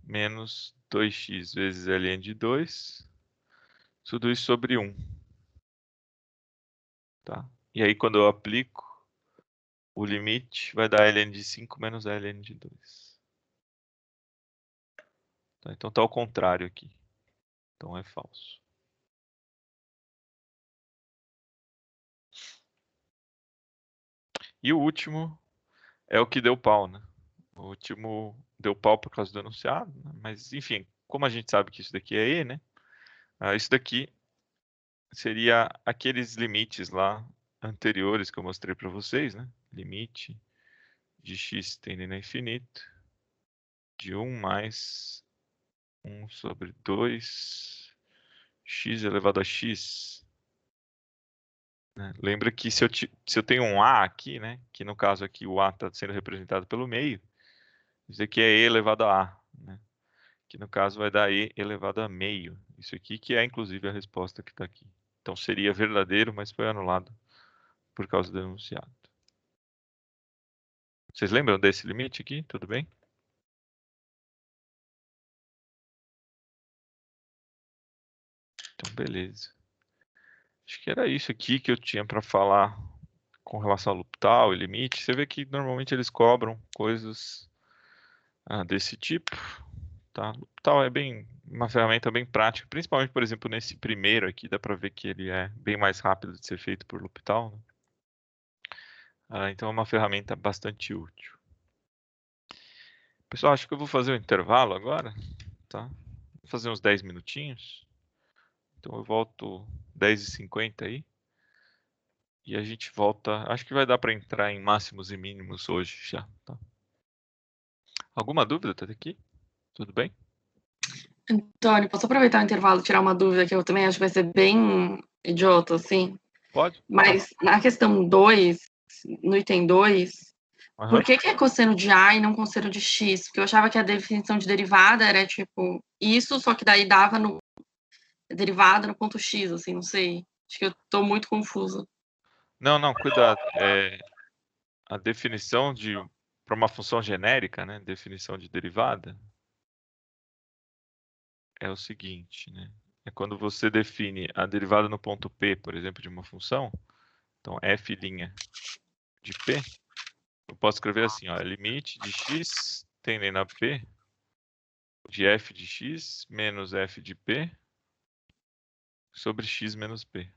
menos 2x vezes ln de 2. Tudo isso sobre 1. Tá? E aí, quando eu aplico o limite, vai dar ln de 5 menos ln de 2. Tá? Então está ao contrário aqui. Então é falso. E o último é o que deu pau, né? O último deu pau por causa do enunciado, né? Mas enfim, como a gente sabe que isso daqui é E, né? Isso daqui seria aqueles limites lá anteriores que eu mostrei para vocês, né? Limite de x tendendo a infinito de 1 mais 1 sobre 2 x elevado a x. Né? Lembra que se eu tenho um a aqui, né? Que no caso aqui o a está sendo representado pelo meio, isso aqui é e elevado a a, né? Que no caso vai dar e elevado a meio. Isso aqui que é inclusive a resposta que está aqui. Então seria verdadeiro, mas foi anulado por causa do enunciado. Vocês lembram desse limite aqui? Tudo bem? Então, beleza. Acho que era isso aqui que eu tinha para falar com relação ao L'Hopital e limite. Você vê que normalmente eles cobram coisas desse tipo. Tá? L'Hopital é uma ferramenta bem prática, principalmente, por exemplo, nesse primeiro aqui, dá para ver que ele é bem mais rápido de ser feito por L'Hopital. Né? Então é uma ferramenta bastante útil. Pessoal, acho que eu vou fazer um intervalo agora. Tá? Vou fazer uns 10 minutinhos. Então eu volto 10h50 aí. E a gente volta. Acho que vai dar para entrar em máximos e mínimos hoje já. Tá? Alguma dúvida até aqui? Tudo bem? Antônio, posso aproveitar o intervalo e tirar uma dúvida que eu também acho que vai ser bem idiota, assim? Pode? Mas na questão 2, no item 2, Uhum. por que é cosseno de A e não cosseno de X? Porque eu achava que a definição de derivada era tipo isso, só que daí dava no derivada no ponto X, assim, não sei. Acho que eu tô muito confusa. Não, cuidado. a definição para uma função genérica, né? Definição de derivada é o seguinte, né? É quando você define a derivada no ponto P, por exemplo, de uma função. Então, f' de P, eu posso escrever assim, ó, limite de x tendendo a P de f de x menos f de P sobre x menos P.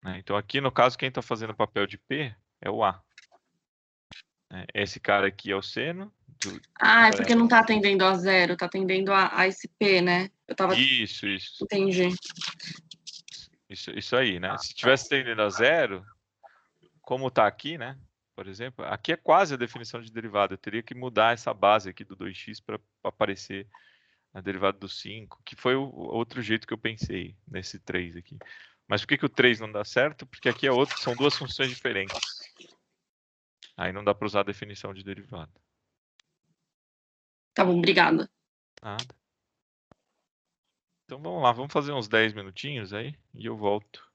Né? Então, aqui no caso, quem está fazendo o papel de P é o A. Né? Esse cara aqui é o seno. Ah, é porque não tá atendendo a zero, tá atendendo a esse P, né? Eu tava. Isso. Entendi. Isso aí, né? Se tivesse tendendo a zero, como está aqui, né? Por exemplo, aqui é quase a definição de derivada. Eu teria que mudar essa base aqui do 2x para aparecer a derivada do 5, que foi o outro jeito que eu pensei nesse 3 aqui. Mas por que o 3 não dá certo? Porque aqui são duas funções diferentes. Aí não dá para usar a definição de derivada. Tá bom, obrigada. Nada. Então vamos lá, vamos fazer uns 10 minutinhos aí e eu volto.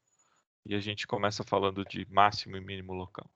E a gente começa falando de máximo e mínimo local.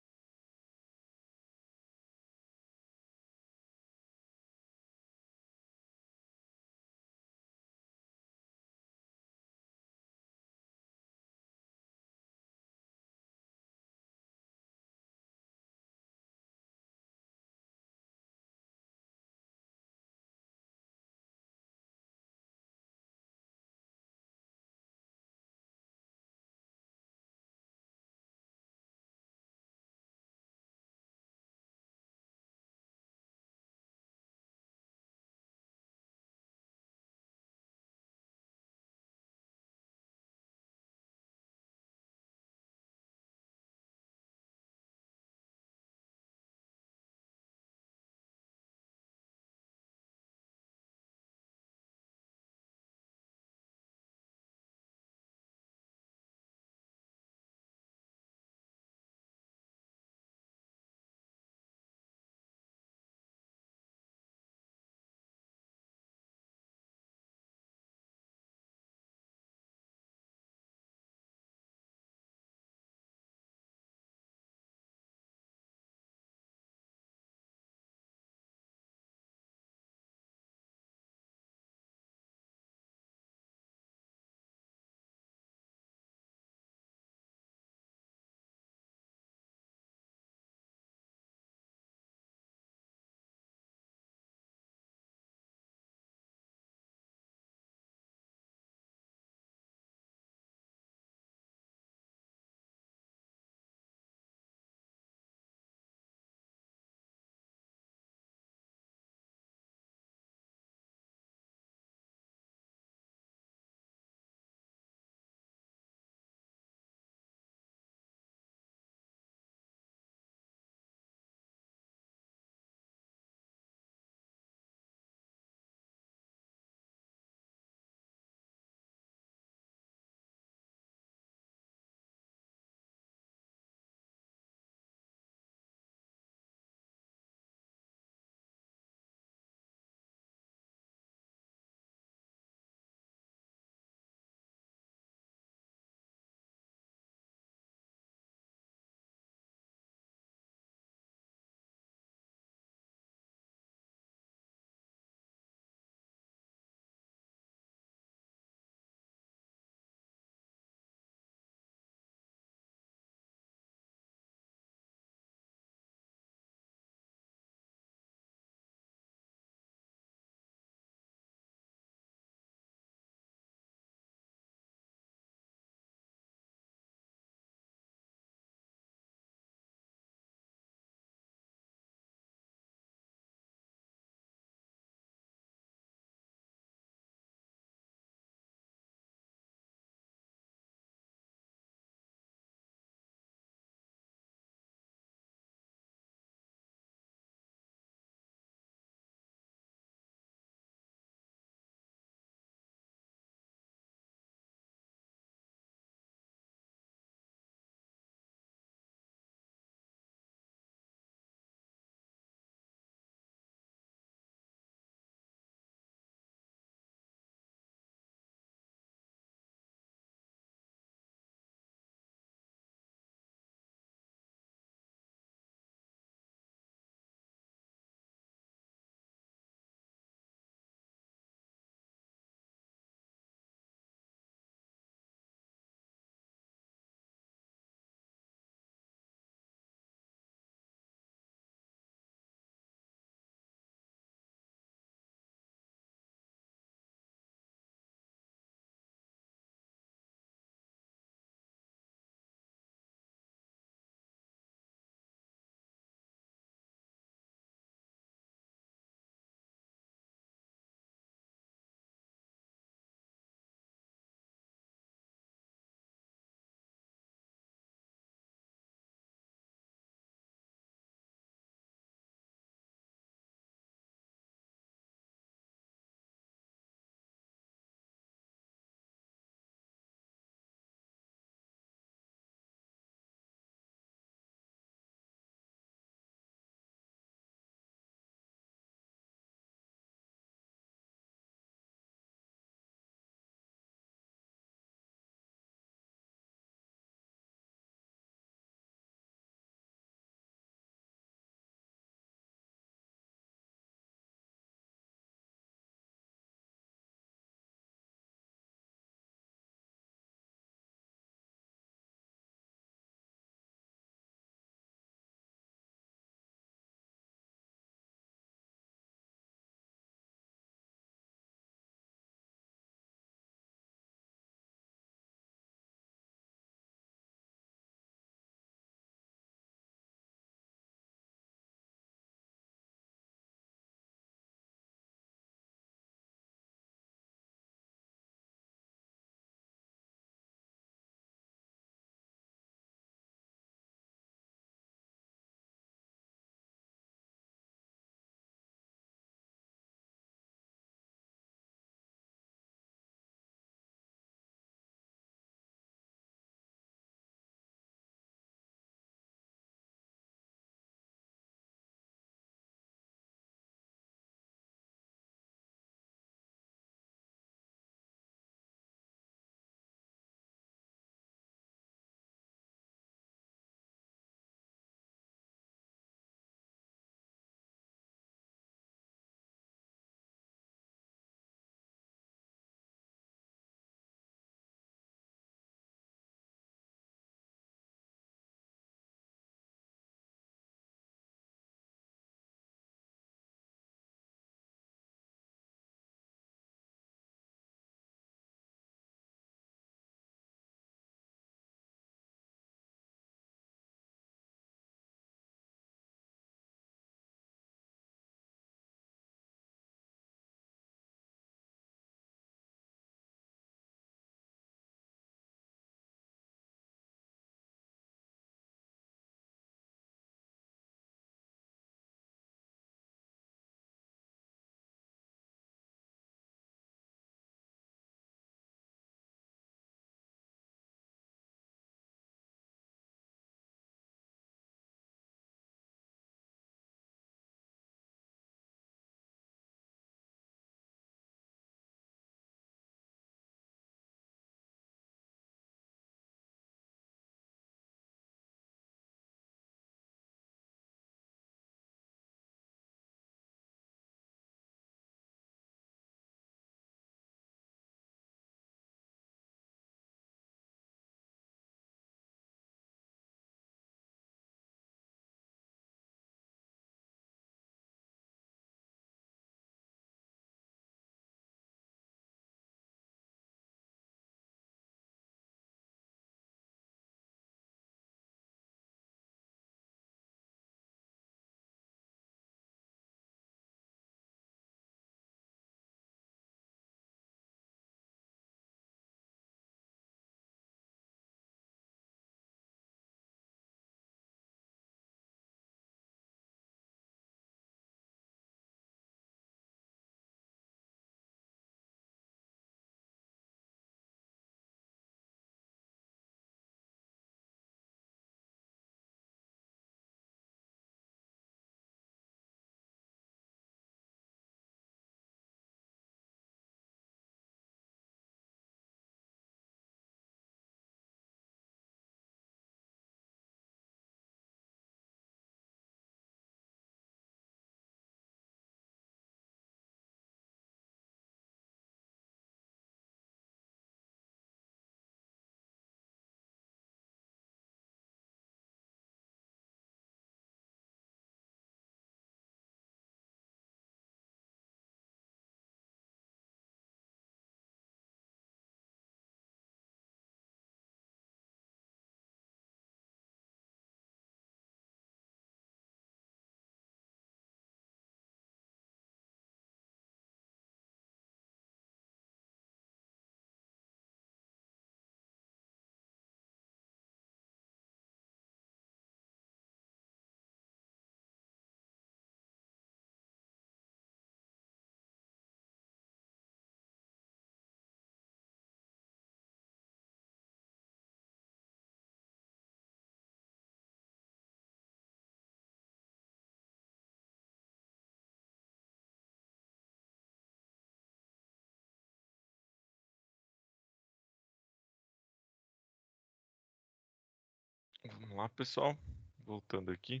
Vamos lá, pessoal. Voltando aqui.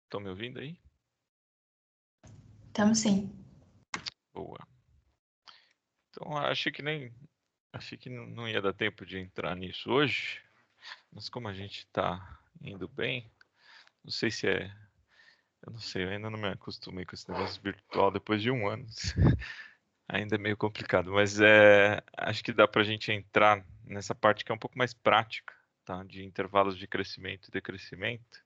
Estão me ouvindo aí? Estamos sim. Boa. Então, achei que não ia dar tempo de entrar nisso hoje, mas como a gente está indo bem, não sei se é... Eu não sei, eu ainda não me acostumei com esse negócio virtual depois de 1 ano. Ainda é meio complicado, mas acho que dá para a gente entrar nessa parte que é um pouco mais prática, tá? De intervalos de crescimento e decrescimento,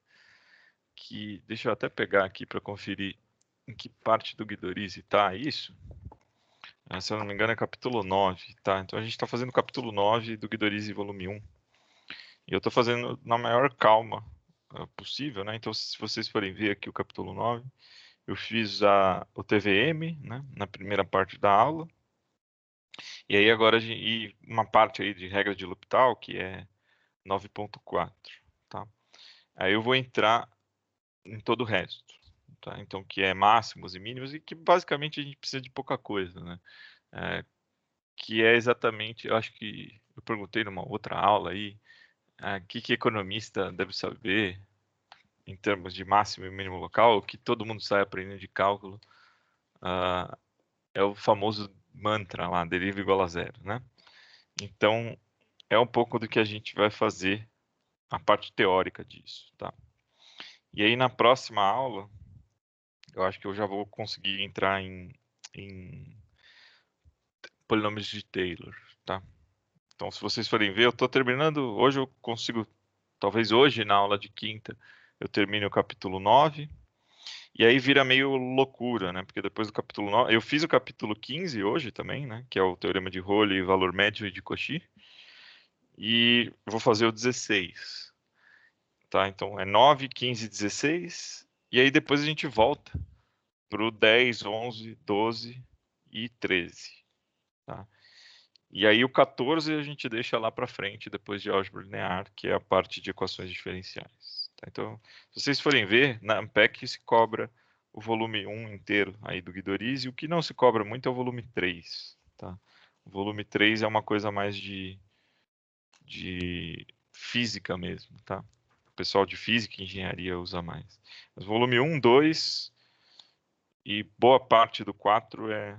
que deixa eu até pegar aqui para conferir em que parte do Guidorizi está isso. Se eu não me engano é capítulo 9, tá? Então a gente está fazendo o capítulo 9 do Guidorizi volume 1. E eu estou fazendo na maior calma possível, né? Então se vocês forem ver aqui o capítulo 9, eu fiz o TVM, né? Na primeira parte da aula. E aí agora e uma parte aí de regra de L'Hopital, que é 9.4, tá? Aí eu vou entrar em todo o resto, tá? Então que é máximos e mínimos e que basicamente a gente precisa de pouca coisa, né? Que é exatamente, eu acho que eu perguntei numa outra aula aí, o que economista deve saber em termos de máximo e mínimo local, o que todo mundo sai aprendendo de cálculo, é o famoso mantra lá, deriva igual a zero, né? Então, é um pouco do que a gente vai fazer, a parte teórica disso, tá? E aí, na próxima aula, eu acho que eu já vou conseguir entrar em polinômios de Taylor, tá? Então, se vocês forem ver, eu estou terminando, hoje eu consigo, talvez hoje, na aula de quinta, eu termine o capítulo 9, e aí vira meio loucura, né? Porque depois do capítulo 9, eu fiz o capítulo 15 hoje também, né? Que é o teorema de Rowley, valor médio e de Cauchy. E vou fazer o 16, tá? Então é 9, 15, 16, e aí depois a gente volta para o 10, 11, 12 e 13, tá? E aí o 14 a gente deixa lá para frente, depois de álgebra linear, que é a parte de equações diferenciais, tá? Então, se vocês forem ver, na Ampeg se cobra o volume 1 inteiro aí do Guidorizi, e o que não se cobra muito é o volume 3, tá? O volume 3 é uma coisa mais de física mesmo, tá? O pessoal de física e engenharia usa mais. Mas volume 1, 2 e boa parte do 4 é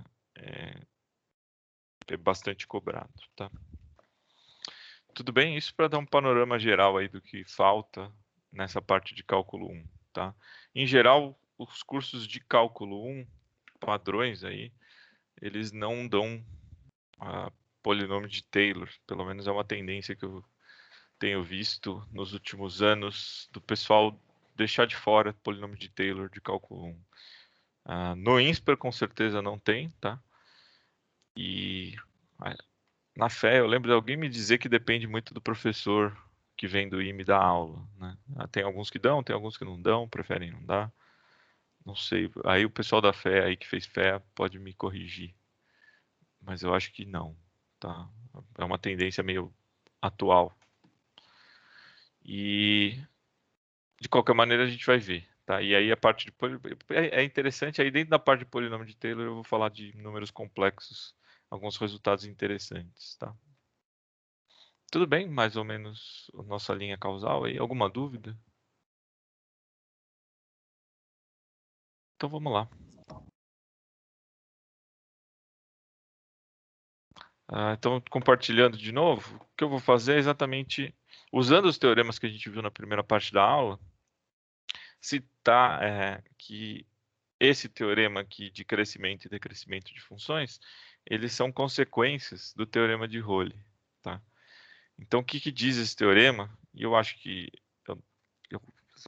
bastante cobrado, tá? Tudo bem? Isso para dar um panorama geral aí do que falta nessa parte de cálculo 1, tá? Em geral, os cursos de cálculo 1, padrões aí, eles não dão polinômio de Taylor, pelo menos é uma tendência que eu tenho visto nos últimos anos do pessoal deixar de fora polinômio de Taylor de cálculo 1. No INSPER com certeza não tem, tá? E na FE eu lembro de alguém me dizer que depende muito do professor que vem do IME dar aula, né? Tem alguns que dão, tem alguns que não dão, preferem não dar. Não sei, aí o pessoal da FE aí que fez FE pode me corrigir. Mas eu acho que não, tá? É uma tendência meio atual. E de qualquer maneira a gente vai ver, tá? E aí a parte de é interessante, aí dentro da parte de polinômio de Taylor eu vou falar de números complexos, alguns resultados interessantes, tá? Tudo bem, mais ou menos a nossa linha causal aí, alguma dúvida? Então vamos lá. Então, compartilhando de novo, o que eu vou fazer é exatamente, usando os teoremas que a gente viu na primeira parte da aula, citar que esse teorema aqui de crescimento e decrescimento de funções, eles são consequências do teorema de Rowley, tá? Então, o que diz esse teorema? E eu acho que,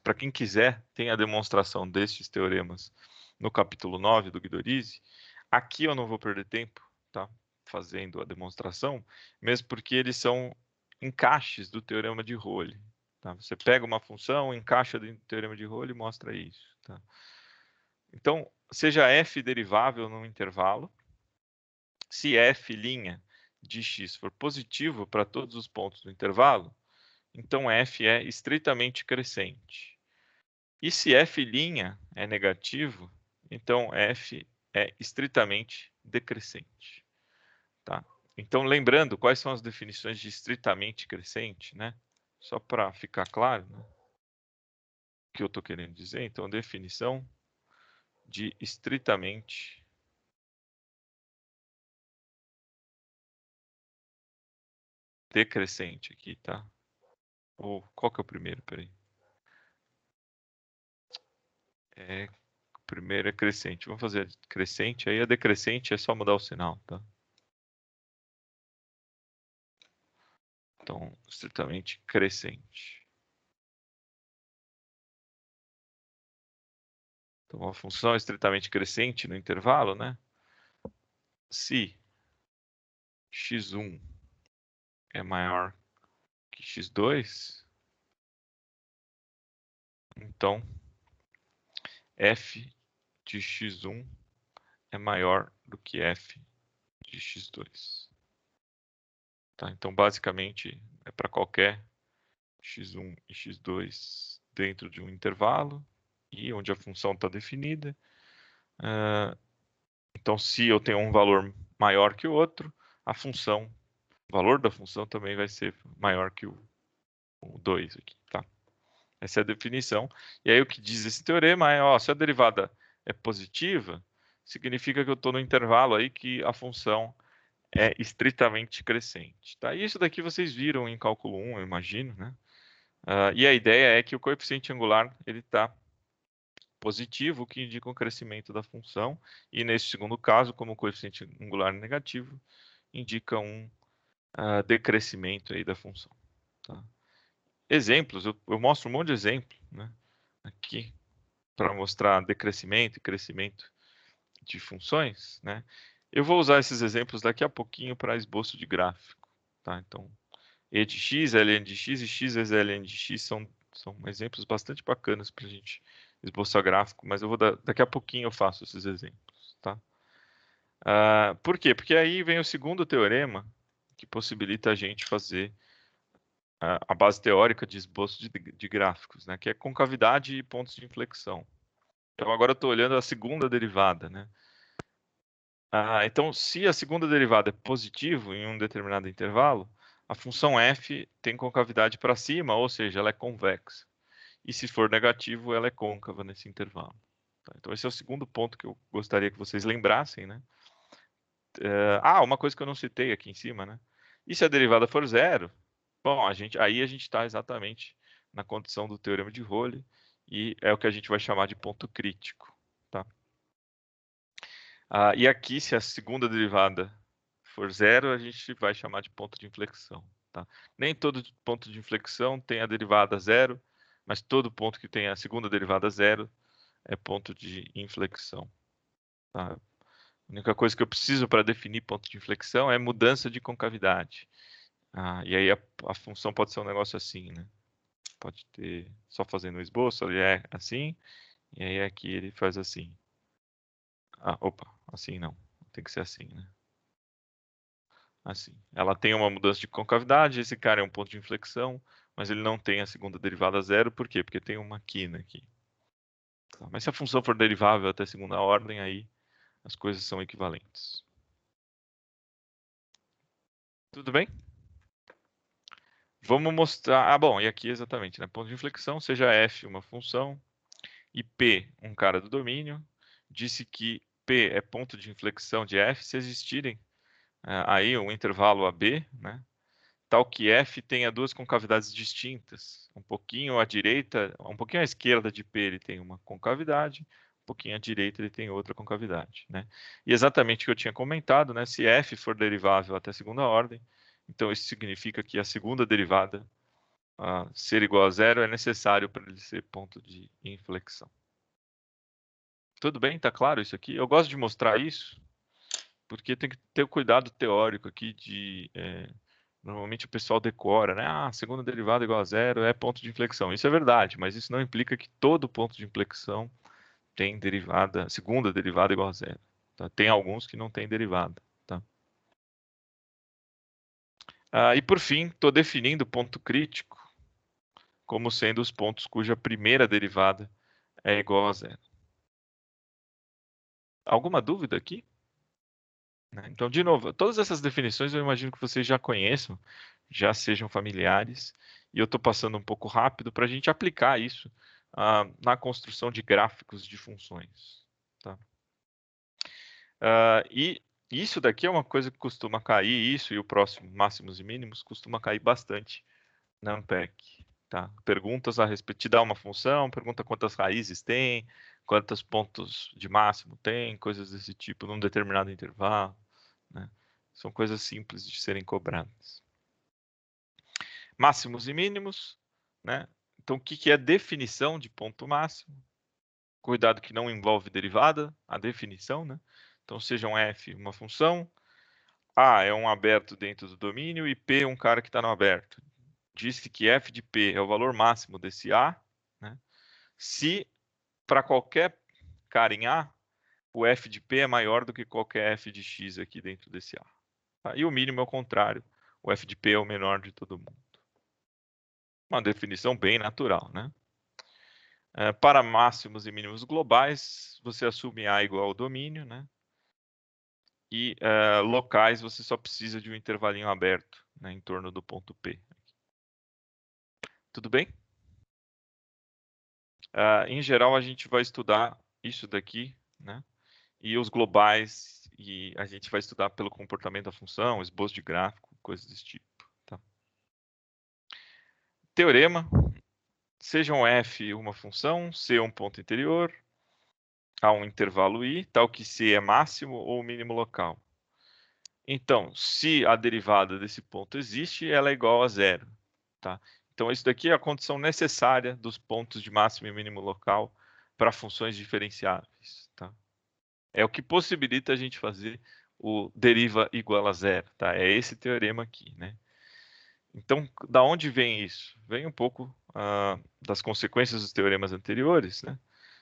para quem quiser, tem a demonstração destes teoremas no capítulo 9 do Guidorizi. Aqui eu não vou perder tempo, tá? Fazendo a demonstração, mesmo porque eles são encaixes do teorema de Rowley, tá? Você pega uma função, encaixa dentro do teorema de Rowley e mostra isso, tá? Então, seja f derivável num intervalo, se f' de x for positivo para todos os pontos do intervalo, então f é estritamente crescente. E se f' é negativo, então f é estritamente decrescente. Tá? Então, lembrando, quais são as definições de estritamente crescente, né? Só para ficar claro, né, o que eu estou querendo dizer. Então, definição de estritamente decrescente aqui, tá? Ou qual que é o primeiro? Peraí. O primeiro é crescente. Vamos fazer crescente, aí a decrescente é só mudar o sinal, tá? Então, estritamente crescente. Então, uma função estritamente crescente no intervalo, né? Se x1 é maior que x2, então f de x1 é maior do que f de x2. Tá? Então, basicamente, é para qualquer x1 e x2 dentro de um intervalo e onde a função está definida. Então, se eu tenho um valor maior que o outro, o valor da função também vai ser maior que o 2 aqui, tá? Essa é a definição. E aí o que diz esse teorema é, ó, se a derivada é positiva, significa que eu estou no intervalo aí que a função é estritamente crescente, tá? E isso daqui vocês viram em cálculo 1, eu imagino, né? E a ideia é que o coeficiente angular ele está positivo, o que indica um crescimento da função. E nesse segundo caso, como o coeficiente angular é negativo, indica um decrescimento aí da função. Tá? Exemplos, eu mostro um monte de exemplo, né, aqui para mostrar decrescimento e crescimento de funções, né? Eu vou usar esses exemplos daqui a pouquinho para esboço de gráfico, tá? Então, E de x, ln de x e x vezes ln de x são exemplos bastante bacanas para a gente esboçar gráfico, mas eu vou daqui a pouquinho eu faço esses exemplos, tá? Por quê? Porque aí vem o segundo teorema que possibilita a gente fazer a base teórica de esboço de gráficos, né? Que é concavidade e pontos de inflexão. Então agora eu estou olhando a segunda derivada, né? Então, se a segunda derivada é positivo em um determinado intervalo, a função f tem concavidade para cima, ou seja, ela é convexa. E se for negativo, ela é côncava nesse intervalo. Tá? Então, esse é o segundo ponto que eu gostaria que vocês lembrassem, né? Uma coisa que eu não citei aqui em cima, né? E se a derivada for zero? Bom, aí a gente está exatamente na condição do teorema de Rowley e é o que a gente vai chamar de ponto crítico, tá? E aqui, se a segunda derivada for zero, a gente vai chamar de ponto de inflexão, tá? Nem todo ponto de inflexão tem a derivada zero, mas todo ponto que tem a segunda derivada zero é ponto de inflexão, tá? A única coisa que eu preciso para definir ponto de inflexão é mudança de concavidade. E aí a função pode ser um negócio assim, né? Pode ter, só fazendo o esboço, ele é assim, e aí aqui ele faz assim. Opa, assim não, tem que ser assim, né? Assim, ela tem uma mudança de concavidade, esse cara é um ponto de inflexão, mas ele não tem a segunda derivada zero, por quê? Porque tem uma quina aqui. Tá? Mas se a função for derivável até segunda ordem, aí as coisas são equivalentes. Tudo bem? Vamos mostrar. Bom, e aqui exatamente, né? Ponto de inflexão, seja f uma função e p um cara do domínio. Disse que p é ponto de inflexão de f se existirem aí um intervalo AB, né? Tal que f tenha duas concavidades distintas. Um pouquinho à direita, um pouquinho à esquerda de p ele tem uma concavidade, um pouquinho à direita ele tem outra concavidade, né? E exatamente o que eu tinha comentado, né? Se f for derivável até segunda ordem, então isso significa que a segunda derivada ser igual a zero é necessário para ele ser ponto de inflexão. Tudo bem? Tá claro isso aqui? Eu gosto de mostrar isso porque tem que ter o cuidado teórico aqui de... normalmente o pessoal decora, né? Segunda derivada igual a zero é ponto de inflexão. Isso é verdade, mas isso não implica que todo ponto de inflexão tem segunda derivada igual a zero. Tá? Tem alguns que não tem derivada. Tá? E por fim, estou definindo o ponto crítico como sendo os pontos cuja primeira derivada é igual a zero. Alguma dúvida aqui? né? Então, de novo, todas essas definições eu imagino que vocês já conheçam, já sejam familiares, e eu estou passando um pouco rápido para a gente aplicar isso na construção de gráficos de funções. Tá? E isso daqui é uma coisa que costuma cair, isso e o próximo, máximos e mínimos, costuma cair bastante na Unpack. Tá? Perguntas a respeito, te dá uma função, pergunta quantas raízes tem, quantos pontos de máximo tem, coisas desse tipo, num determinado intervalo. Né? São coisas simples de serem cobradas. Máximos e mínimos. Né? Então, o que é definição de ponto máximo? Cuidado que não envolve derivada, a definição. Né? Então, sejam f uma função, A é um aberto dentro do domínio e P é um cara que está no aberto. Disse que f de P é o valor máximo desse A, né? Se para qualquer cara em A, o f de P é maior do que qualquer f de X aqui dentro desse A. Tá? E o mínimo é o contrário, o f de P é o menor de todo mundo. Uma definição bem natural, né? Para máximos e mínimos globais, você assume A igual ao domínio, né? E locais, você só precisa de um intervalinho aberto, né, em torno do ponto P. Tudo bem? Em geral, a gente vai estudar isso daqui, né? E os globais, e a gente vai estudar pelo comportamento da função, esboço de gráfico, coisas desse tipo. Tá? Teorema. Sejam f uma função, c um ponto interior, a um intervalo i, tal que c é máximo ou mínimo local. Então, se a derivada desse ponto existe, ela é igual a zero. Tá? Então, isso daqui é a condição necessária dos pontos de máximo e mínimo local para funções diferenciáveis. Tá? É o que possibilita a gente fazer o deriva igual a zero. Tá? É esse teorema aqui. Né? Então, da onde vem isso? Vem um pouco das consequências dos teoremas anteriores. Né?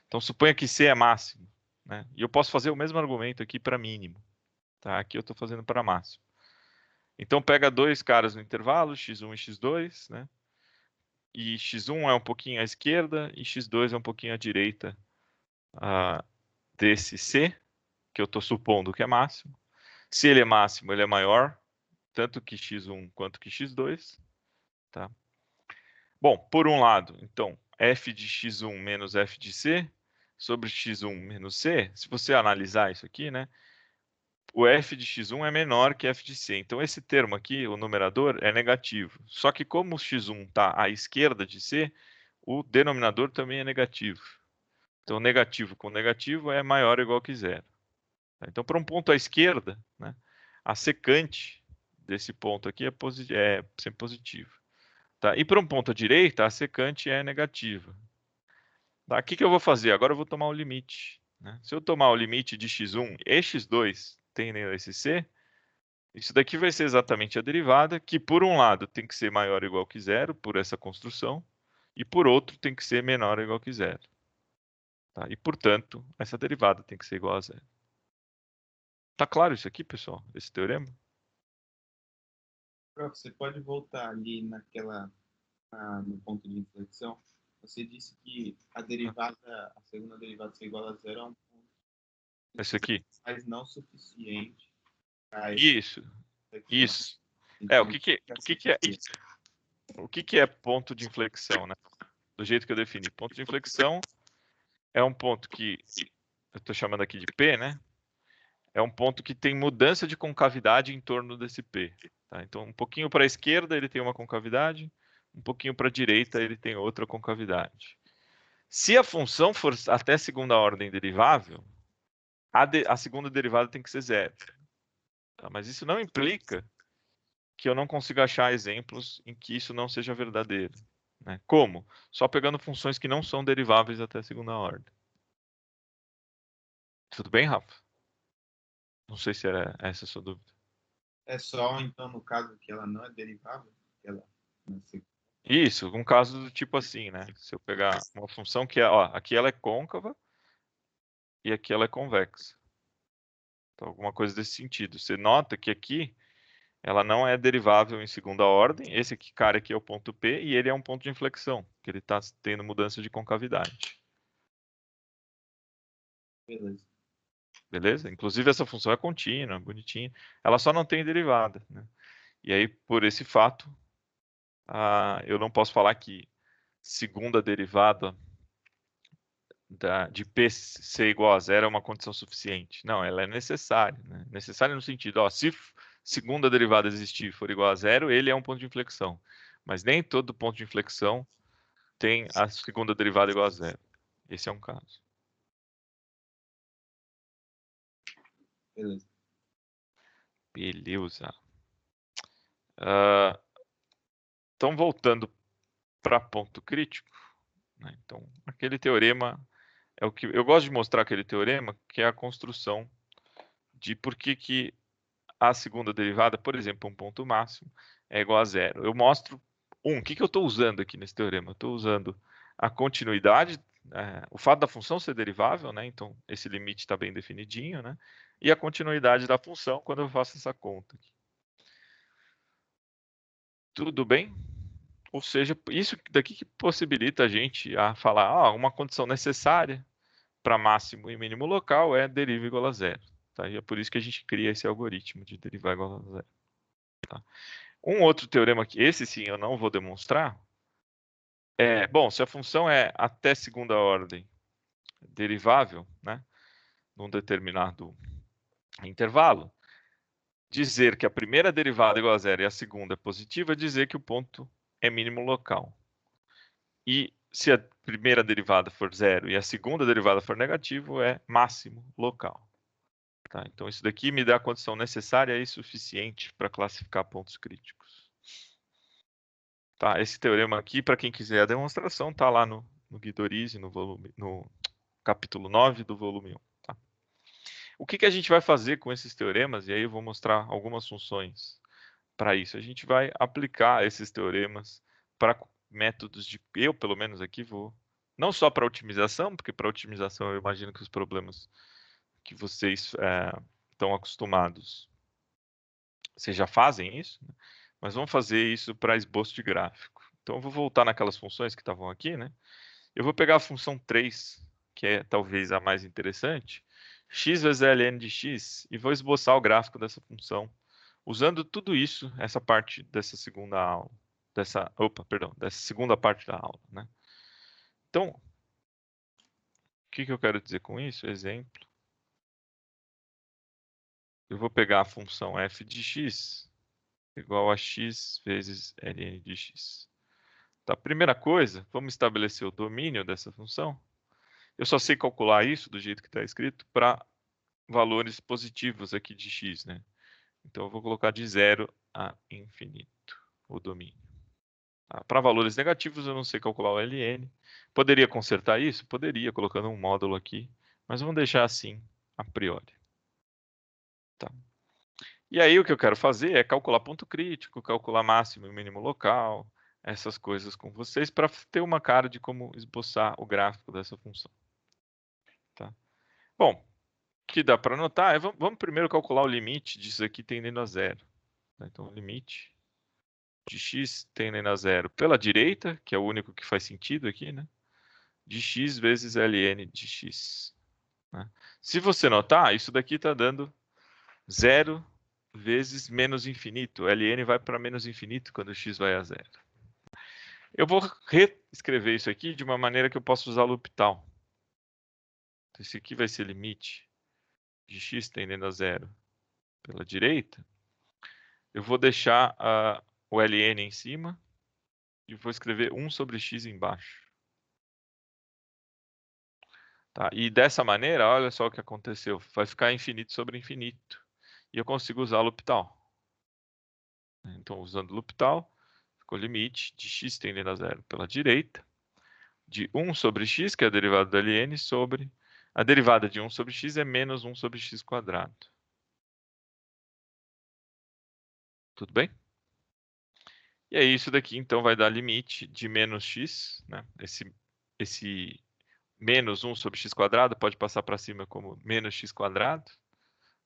Então, suponha que C é máximo. Né? E eu posso fazer o mesmo argumento aqui para mínimo. Tá? Aqui eu estou fazendo para máximo. Então, pega dois caras no intervalo, x1 e x2, né? E x1 é um pouquinho à esquerda e x2 é um pouquinho à direita desse C, que eu estou supondo que é máximo. Se ele é máximo, ele é maior, tanto que x1 quanto que x2. Tá? Bom, por um lado, então, f de x1 menos f de c sobre x1 menos c, se você analisar isso aqui, né? O f de x1 é menor que f de c. Então, esse termo aqui, o numerador, é negativo. Só que como o x1 está à esquerda de c, o denominador também é negativo. Então, negativo com negativo é maior ou igual que zero. Então, para um ponto à esquerda, né, a secante desse ponto aqui é sempre positivo. Tá? E para um ponto à direita, a secante é negativa. Tá? O que eu vou fazer? Agora eu vou tomar o limite. Né? Se eu tomar o limite de x1 e x2 tendendo a esse c, isso daqui vai ser exatamente a derivada, que por um lado tem que ser maior ou igual que zero, por essa construção, e por outro tem que ser menor ou igual que zero. Tá? E, portanto, essa derivada tem que ser igual a zero. Tá claro isso aqui, pessoal? Esse teorema? Prof, você pode voltar ali no ponto de inflexão? Você disse que a segunda derivada ser igual a zero é um ponto. Esse aqui? Mas não suficiente para Isso. Isso. Então, O que é ponto de inflexão, né? Do jeito que eu defini. Ponto de inflexão é um ponto que eu estou chamando aqui de P, né? É um ponto que tem mudança de concavidade em torno desse P. Tá? Então, um pouquinho para a esquerda ele tem uma concavidade, um pouquinho para a direita ele tem outra concavidade. Se a função for até segunda ordem derivável, a segunda derivada tem que ser zero. Tá? Mas isso não implica que eu não consiga achar exemplos em que isso não seja verdadeiro. Né? Como? Só pegando funções que não são deriváveis até a segunda ordem. Tudo bem, Rafa? Não sei se era essa a sua dúvida. É só, então, no caso que ela não é derivável? Isso, um caso do tipo assim, né? Se eu pegar uma função que aqui ela é côncava e aqui ela é convexa. Então, alguma coisa desse sentido. Você nota que aqui ela não é derivável em segunda ordem. Esse cara aqui é o ponto P e ele é um ponto de inflexão, que ele está tendo mudança de concavidade. Beleza. beleza? Inclusive essa função é contínua, bonitinha, ela só não tem derivada, né? E aí, por esse fato, eu não posso falar que segunda derivada de P ser igual a zero é uma condição suficiente. Não, ela é necessária, né? Necessária no sentido, ó, se segunda derivada existir e for igual a zero, ele é um ponto de inflexão. Mas nem todo ponto de inflexão tem a segunda derivada igual a zero. Esse é um caso. Beleza. Beleza. Então, voltando para ponto crítico, né? Então, aquele teorema é o que eu gosto de mostrar, aquele teorema, que é a construção de por que a segunda derivada, por exemplo, um ponto máximo, é igual a zero. Eu mostro o que eu estou usando aqui nesse teorema? Eu estou usando a continuidade, o fato da função ser derivável, né? Então, esse limite está bem definidinho, né? E a continuidade da função quando eu faço essa conta aqui. Tudo bem? Ou seja, isso daqui que possibilita a gente a falar, uma condição necessária para máximo e mínimo local é deriva igual a zero. Tá? E é por isso que a gente cria esse algoritmo de derivar igual a zero. Tá? Um outro teorema que esse sim eu não vou demonstrar bom, se a função é até segunda ordem derivável, né, num determinado intervalo, dizer que a primeira derivada é igual a zero e a segunda é positiva, é dizer que o ponto é mínimo local. E se a primeira derivada for zero e a segunda derivada for negativo, é máximo local. Tá? Então, isso daqui me dá a condição necessária e suficiente para classificar pontos críticos. Tá? Esse teorema aqui, para quem quiser a demonstração, está lá no Guidorizi, no capítulo 9 do volume 1. Tá? O que a gente vai fazer com esses teoremas? E aí eu vou mostrar algumas funções para isso. A gente vai aplicar esses teoremas para métodos de... Eu, pelo menos, aqui vou... Não só para otimização, porque para otimização eu imagino que os problemas que vocês estão acostumados, vocês já fazem isso, né? Mas vamos fazer isso para esboço de gráfico. Então eu vou voltar naquelas funções que estavam aqui, né? Eu vou pegar a função 3, que é talvez a mais interessante, x vezes ln de x, e vou esboçar o gráfico dessa função, usando tudo isso, essa parte dessa segunda aula, dessa segunda parte da aula, né? Então, o que eu quero dizer com isso? Exemplo. Eu vou pegar a função f de x igual a x vezes ln de x. Tá, primeira coisa, vamos estabelecer o domínio dessa função. Eu só sei calcular isso do jeito que está escrito para valores positivos aqui de x, né? Então eu vou colocar de 0 a infinito o domínio. Tá? Para valores negativos eu não sei calcular o ln. Poderia consertar isso? Poderia, colocando um módulo aqui, mas vamos deixar assim a priori. Tá? E aí o que eu quero fazer é calcular ponto crítico, calcular máximo e mínimo local, essas coisas com vocês, para ter uma cara de como esboçar o gráfico dessa função. Tá? Bom, o que dá para notar é, vamos primeiro calcular o limite disso aqui tendendo a zero. Então, o limite de x tendendo a zero pela direita, que é o único que faz sentido aqui, né? De x vezes ln de x. Né? Se você notar, isso daqui está dando 0 vezes menos infinito. ln vai para menos infinito quando x vai a zero. Eu vou reescrever isso aqui de uma maneira que eu possa usar o L'Hopital. Então, esse aqui vai ser limite de x tendendo a zero pela direita. Eu vou deixar o ln em cima e vou escrever 1 sobre x embaixo. Tá? E dessa maneira, olha só o que aconteceu. Vai ficar infinito sobre infinito. E eu consigo usar o L'Hopital. Então, usando o L'Hopital, ficou limite de x tendendo a zero pela direita, de 1 sobre x, que é a derivada do ln, sobre... A derivada de 1 sobre x é menos 1 sobre x quadrado. Tudo bem? E aí, isso daqui, então, vai dar limite de menos x, né? Esse menos 1 sobre x quadrado pode passar para cima como menos x quadrado,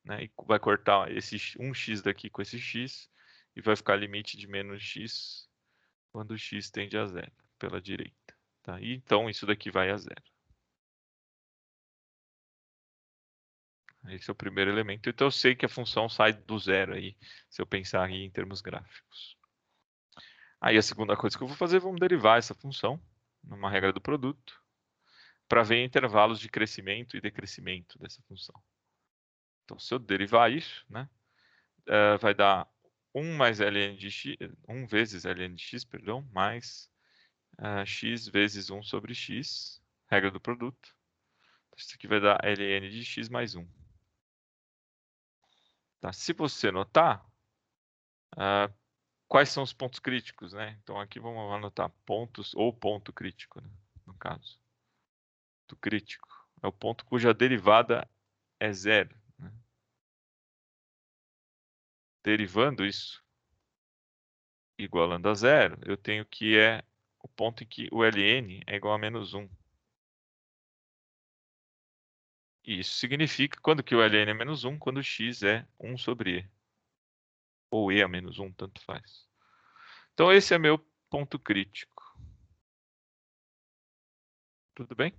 né? E vai cortar esse 1x daqui com esse x, e vai ficar limite de menos x quando x tende a zero, pela direita. Tá? E então, isso daqui vai a zero. Esse é o primeiro elemento. Então eu sei que a função sai do zero aí, se eu pensar aí em termos gráficos. Aí a segunda coisa que eu vou fazer, vamos derivar essa função numa regra do produto para ver intervalos de crescimento e decrescimento dessa função. Então, se eu derivar isso, né, vai dar 1 mais ln de x, 1 vezes ln de x, perdão, mais x vezes 1 sobre x, regra do produto. Isso aqui vai dar ln de x mais 1. Tá? Se você notar, quais são os pontos críticos, né? Então aqui vamos anotar pontos, ou ponto crítico, né, no caso. Ponto crítico é o ponto cuja derivada é zero. Né? Derivando isso, igualando a zero, eu tenho que é o ponto em que o ln é igual a menos 1. E isso significa quando que o ln é menos 1, quando x é 1 sobre e. Ou e a menos 1, tanto faz. Então esse é meu ponto crítico. Tudo bem?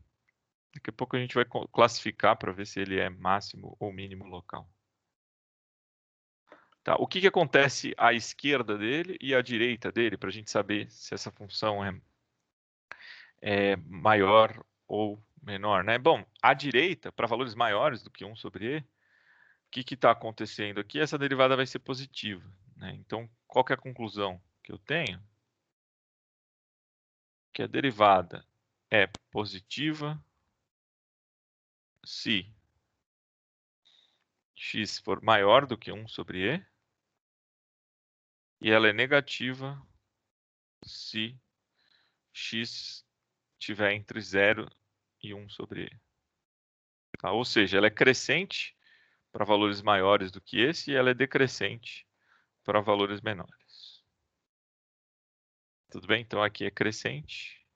Daqui a pouco a gente vai classificar para ver se ele é máximo ou mínimo local. Tá, o que acontece à esquerda dele e à direita dele, para a gente saber se essa função é maior ou menor, né? Bom, à direita, para valores maiores do que 1 sobre e, o que está acontecendo aqui? Essa derivada vai ser positiva. Né? Então, qual que é a conclusão que eu tenho? Que a derivada é positiva se x for maior do que 1 sobre e, e ela é negativa se x estiver entre 0 e 1 sobre e. Tá? Ou seja, ela é crescente para valores maiores do que esse e ela é decrescente para valores menores. Tudo bem? Então aqui é crescente.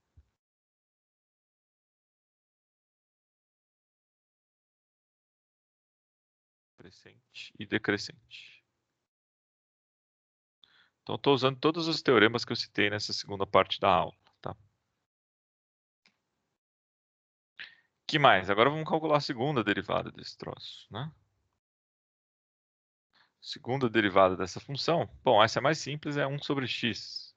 Crescente e decrescente. Então estou usando todos os teoremas que eu citei nessa segunda parte da aula. Tá? Que mais? Agora vamos calcular a segunda derivada desse troço. Né? Segunda derivada dessa função. Bom, essa é mais simples, é 1 sobre x.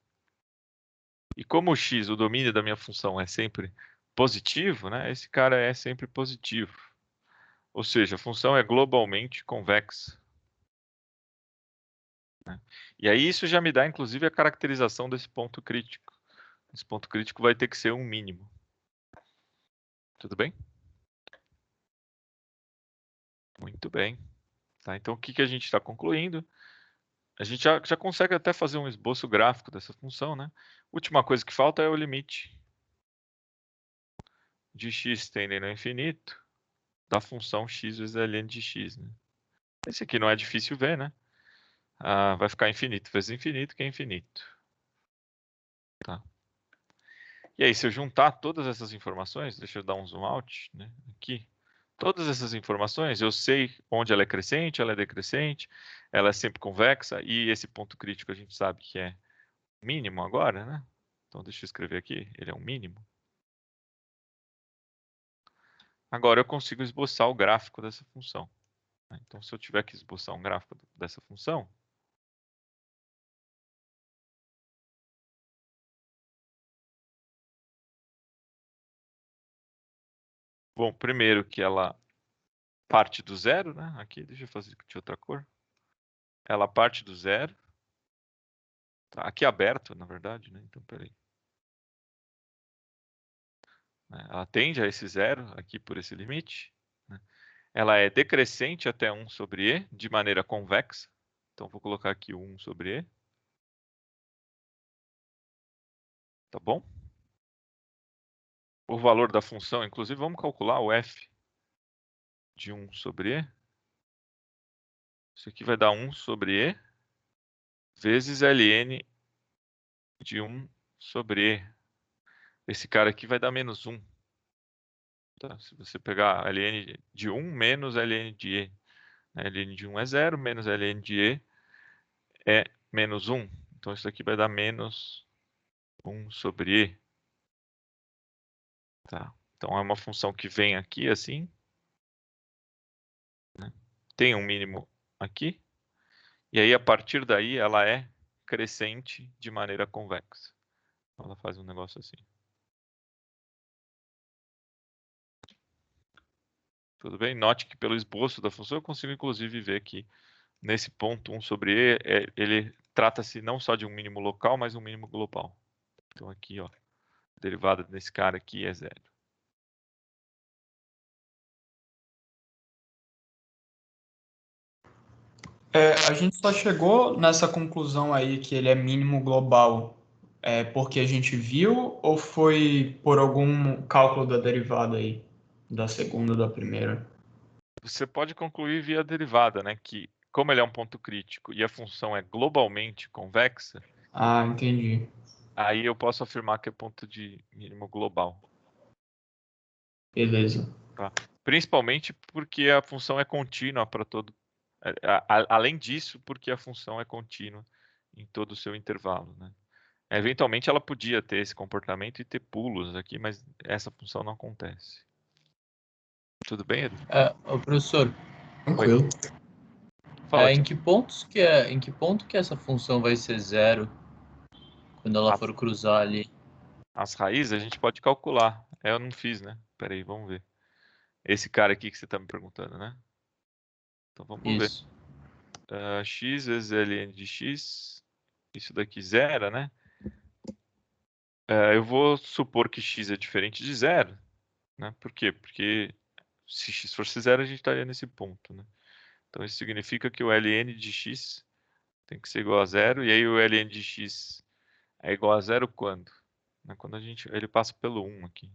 E como o x, o domínio da minha função é sempre positivo, né? Esse cara é sempre positivo. Ou seja, a função é globalmente convexa. Né? E aí isso já me dá, inclusive, a caracterização desse ponto crítico. Esse ponto crítico vai ter que ser um mínimo. Tudo bem? Muito bem. Tá, então, o que a gente está concluindo? A gente já consegue até fazer um esboço gráfico dessa função, né? Última coisa que falta é o limite de x tendendo ao infinito da função x vezes ln de x. Né? Esse aqui não é difícil ver, né? Vai ficar infinito vezes infinito, que é infinito. Tá? E aí, se eu juntar todas essas informações, deixa eu dar um zoom out, né? Aqui. Todas essas informações, eu sei onde ela é crescente, ela é decrescente, ela é sempre convexa, e esse ponto crítico a gente sabe que é mínimo agora, né? Então, deixa eu escrever aqui, ele é um mínimo. Agora eu consigo esboçar o gráfico dessa função. Então, se eu tiver que esboçar um gráfico dessa função, bom, primeiro que ela parte do zero, né? Aqui, deixa eu fazer de outra cor. Ela parte do zero. Tá? Aqui é aberto, na verdade, né? Então, peraí. Ela tende a esse zero aqui por esse limite. Né? Ela é decrescente até 1 sobre e, de maneira convexa. Então, vou colocar aqui o 1 sobre e. Tá bom? O valor da função, inclusive, vamos calcular o f de 1 sobre e. Isso aqui vai dar 1 sobre e vezes ln de 1 sobre e. Esse cara aqui vai dar menos 1. Tá? Se você pegar ln de 1 menos ln de e. Ln de 1 é 0, menos ln de e é menos 1. Então, isso aqui vai dar menos 1 sobre e. Tá? Então, é uma função que vem aqui assim. Né? tem um mínimo aqui, e aí a partir daí ela é crescente de maneira convexa. Ela faz um negócio assim. Tudo bem? Note que pelo esboço da função eu consigo inclusive ver que nesse ponto 1 sobre E, ele trata-se não só de um mínimo local, mas um mínimo global. Então aqui, ó, a derivada desse cara aqui é 0. A gente só chegou nessa conclusão aí que ele é mínimo global porque a gente viu ou foi por algum cálculo da derivada aí? Da segunda, da primeira? Você pode concluir via derivada, né? Que como ele é um ponto crítico e a função é globalmente convexa, Ah, entendi. aí eu posso afirmar que é ponto de mínimo global. Beleza. Tá? Principalmente porque a função é contínua para todo. Além disso, porque a função é contínua em todo o seu intervalo, né? Eventualmente ela podia ter esse comportamento e ter pulos aqui, mas essa função não acontece. Tudo bem, Edu? Ô, professor, Tranquilo. Fala, em Tim. que ponto que essa função vai ser 0 quando ela for cruzar ali? As raízes a gente pode calcular. Eu não fiz, né? Peraí, vamos ver. Esse cara aqui que você está me perguntando, né? Então vamos ver. Isso. X vezes ln de x. Isso daqui zero, né? Eu vou supor que x é diferente de zero, né? Por quê? Porque se x fosse zero, a gente estaria nesse ponto, né? Então isso significa que o ln de x tem que ser igual a zero. E aí o ln de x é igual a zero quando? Né? Quando ele passa pelo 1 aqui.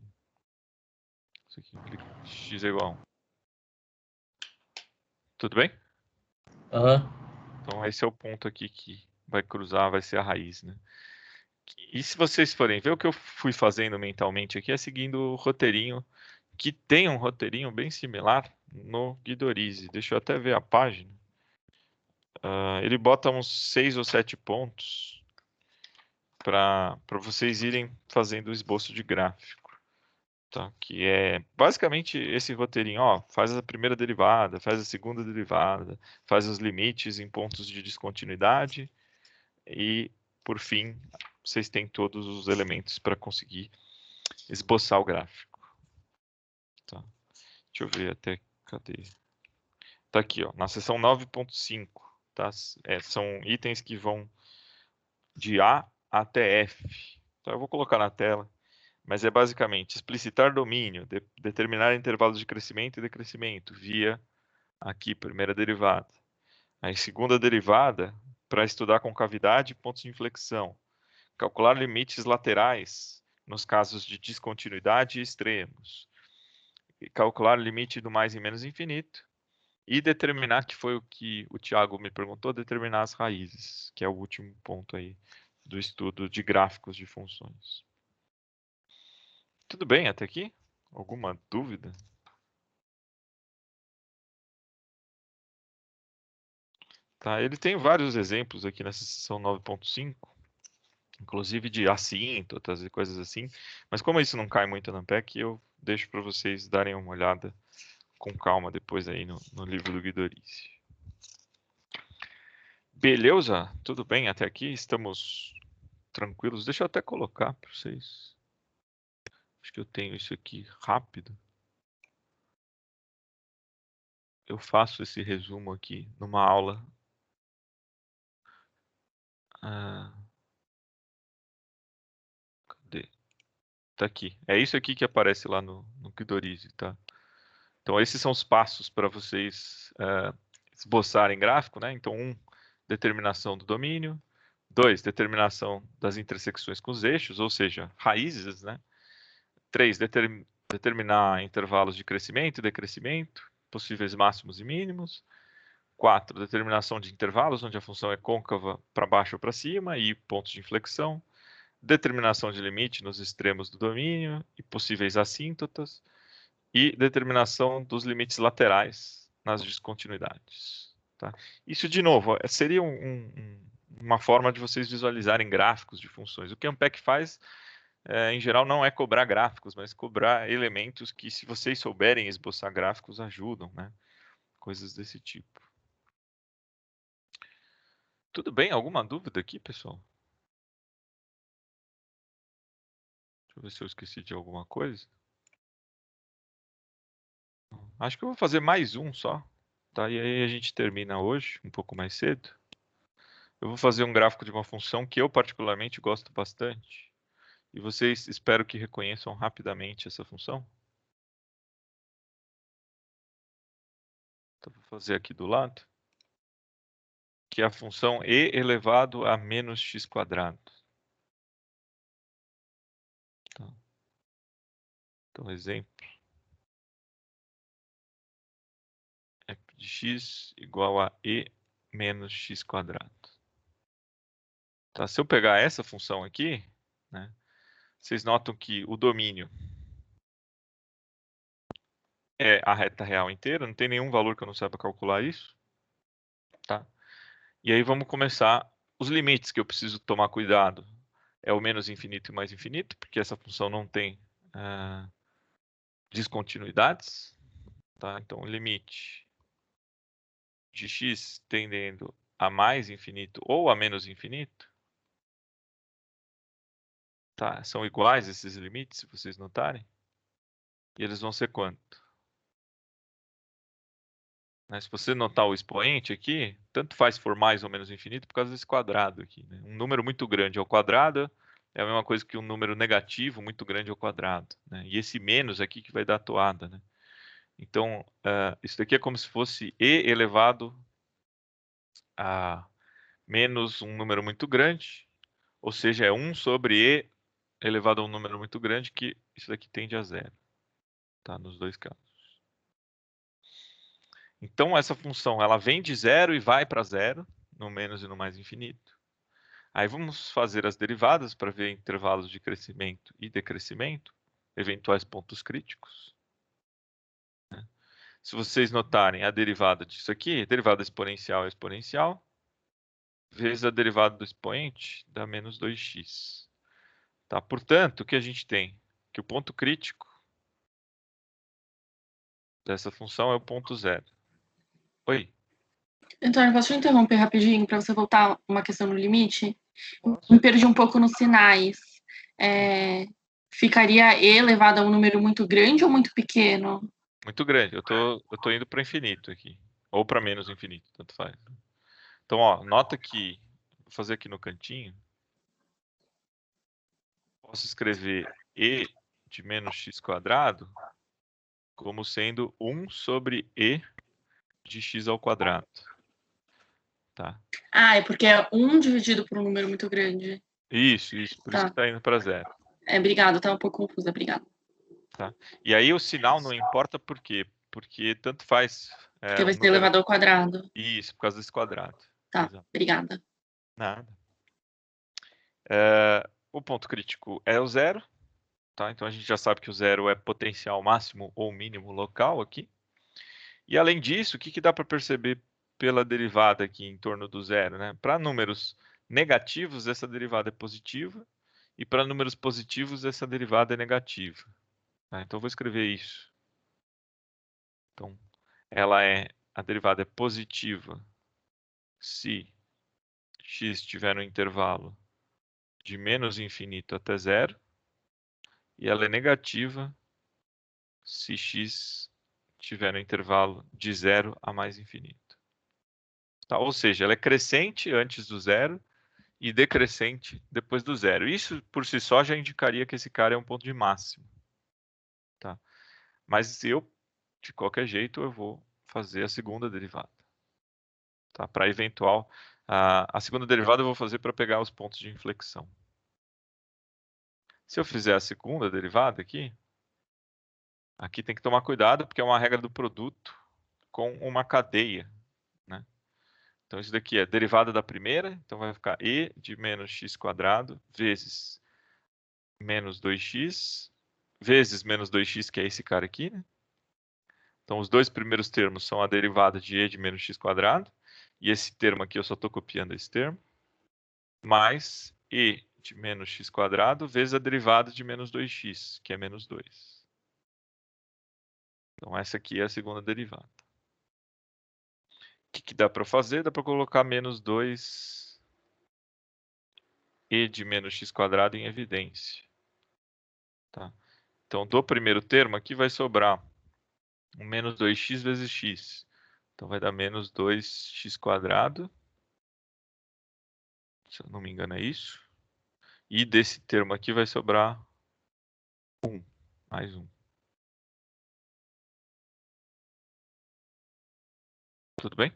Isso aqui implica que x é igual a 1. Tudo bem? Aham. Então esse é o ponto aqui que vai cruzar, vai ser a raiz, né? E se vocês forem ver, o que eu fui fazendo mentalmente aqui é seguindo o roteirinho, que tem um roteirinho bem similar no Guidorize. Deixa eu até ver a página. Ele bota uns 6 ou 7 pontos para vocês irem fazendo o esboço de gráfico. Tá? Que é basicamente esse roteirinho, ó, faz a primeira derivada, faz a segunda derivada, faz os limites em pontos de descontinuidade e, por fim, vocês têm todos os elementos para conseguir esboçar o gráfico. Tá? Deixa eu ver até, cadê? Tá aqui, ó, na seção 9.5, tá? São itens que vão de A até F. Então eu vou colocar na tela. Mas é basicamente explicitar domínio, determinar intervalos de crescimento e decrescimento via aqui, primeira derivada. Aí, segunda derivada, para estudar concavidade e pontos de inflexão. Calcular limites laterais nos casos de descontinuidade e extremos. E calcular limite do mais e menos infinito. E determinar, que foi o que o Thiago me perguntou, determinar as raízes, que é o último ponto aí do estudo de gráficos de funções. Tudo bem até aqui? Alguma dúvida? Tá, ele tem vários exemplos aqui nessa seção 9.5, inclusive de assíntotas e coisas assim, mas como isso não cai muito na PEC, eu deixo para vocês darem uma olhada com calma depois aí no livro do Guidorize. Beleza? Tudo bem até aqui? Estamos tranquilos? Deixa eu até colocar para vocês. Acho que eu tenho isso aqui rápido. Eu faço esse resumo aqui numa aula. Cadê? Tá aqui. É isso aqui que aparece lá no Guidorize, tá? Então esses são os passos para vocês esboçarem gráfico, né? Então, 1, determinação do domínio. 2, determinação das intersecções com os eixos, ou seja, raízes, né? 3, determinar intervalos de crescimento e decrescimento, possíveis máximos e mínimos. 4, determinação de intervalos, onde a função é côncava para baixo ou para cima e pontos de inflexão. Determinação de limite nos extremos do domínio e possíveis assíntotas. E determinação dos limites laterais nas descontinuidades. Tá? Isso, de novo, seria uma forma de vocês visualizarem gráficos de funções. O que a Ampec faz, em geral, não é cobrar gráficos, mas cobrar elementos que, se vocês souberem esboçar gráficos, ajudam, né? coisas desse tipo. Tudo bem? Alguma dúvida aqui, pessoal? Deixa eu ver se eu esqueci de alguma coisa. Acho que eu vou fazer mais um só, tá? E aí a gente termina hoje, um pouco mais cedo. Eu vou fazer um gráfico de uma função que eu particularmente gosto bastante. E vocês espero que reconheçam rapidamente essa função. Então, vou fazer aqui do lado. Que é a função e elevado a menos x quadrado. Tá. Então, exemplo. F de x igual a e menos x quadrado. Tá? Se eu pegar essa função aqui, né, vocês notam que o domínio é a reta real inteira, não tem nenhum valor que eu não saiba calcular isso. Tá? E aí vamos começar os limites que eu preciso tomar cuidado. É o menos infinito e mais infinito, porque essa função não tem descontinuidades. Tá? Então, o limite de x tendendo a mais infinito ou a menos infinito, tá? São iguais esses limites, se vocês notarem. E eles vão ser quanto? Né? Se você notar o expoente aqui, tanto faz se for mais ou menos infinito por causa desse quadrado aqui. Né? Um número muito grande ao quadrado é a mesma coisa que um número negativo muito grande ao quadrado. Né? E esse menos aqui que vai dar a toada. Né? Então, isso daqui é como se fosse e elevado a menos um número muito grande, ou seja, é 1 sobre e elevado a um número muito grande, que isso daqui tende a zero. Tá? Nos dois casos. Então, essa função ela vem de zero e vai para zero, no menos e no mais infinito. Aí vamos fazer as derivadas para ver intervalos de crescimento e decrescimento, eventuais pontos críticos. Se vocês notarem a derivada disso aqui, derivada exponencial é exponencial, vezes a derivada do expoente dá menos 2x. Tá? Portanto, o que a gente tem? Que o ponto crítico dessa função é o ponto zero. Oi? Antônio, posso te interromper rapidinho para você voltar uma questão no limite? Me perdi um pouco nos sinais. Ficaria e elevado a um número muito grande ou muito pequeno? Muito grande. Eu tô indo para infinito aqui. Ou para menos infinito, tanto faz. Então, ó, nota que, vou fazer aqui no cantinho, posso escrever e de menos x quadrado como sendo 1 sobre e de x ao quadrado. Tá? Ah, é porque é 1 dividido por um número muito grande. Isso. Por isso Tá. que está indo para zero. Obrigado, estava um pouco confusa, obrigada. Tá? E aí o sinal não importa por quê? Porque tanto faz Porque vai um ser número... elevado ao quadrado. Isso, por causa desse quadrado. Tá, Exato. obrigada. Nada. O ponto crítico é o zero. Tá? Então a gente já sabe que o zero é potencial máximo ou mínimo local aqui. E além disso, o que dá para perceber pela derivada aqui em torno do zero? Né? Para números negativos, essa derivada é positiva. E para números positivos, essa derivada é negativa. Tá? Então eu vou escrever isso. Então, a derivada é positiva se x estiver no intervalo de menos infinito até zero. E ela é negativa se x estiver no intervalo de zero a mais infinito. Tá? Ou seja, ela é crescente antes do zero e decrescente depois do zero. Isso, por si só, já indicaria que esse cara é um ponto de máximo. Tá? Mas de qualquer jeito, eu vou fazer a segunda derivada. Tá? Para eventual... A segunda derivada eu vou fazer para pegar os pontos de inflexão. Se eu fizer a segunda derivada aqui tem que tomar cuidado porque é uma regra do produto com uma cadeia. Né? Então isso daqui é derivada da primeira, então vai ficar e de menos x quadrado vezes menos 2x vezes menos 2x, que é esse cara aqui. Né? Então os dois primeiros termos são a derivada de e de menos x quadrado, e esse termo aqui eu só estou copiando esse termo, mais e de menos x quadrado vezes a derivada de menos 2x, que é menos 2. Então essa aqui é a segunda derivada. que dá para fazer? Dá para colocar menos 2 e de menos x quadrado em evidência. Tá? Então, do primeiro termo aqui vai sobrar um menos 2x vezes x. Então, vai dar menos 2x quadrado. Se eu não me engano, é isso. E desse termo aqui vai sobrar 1, mais 1. Tudo bem?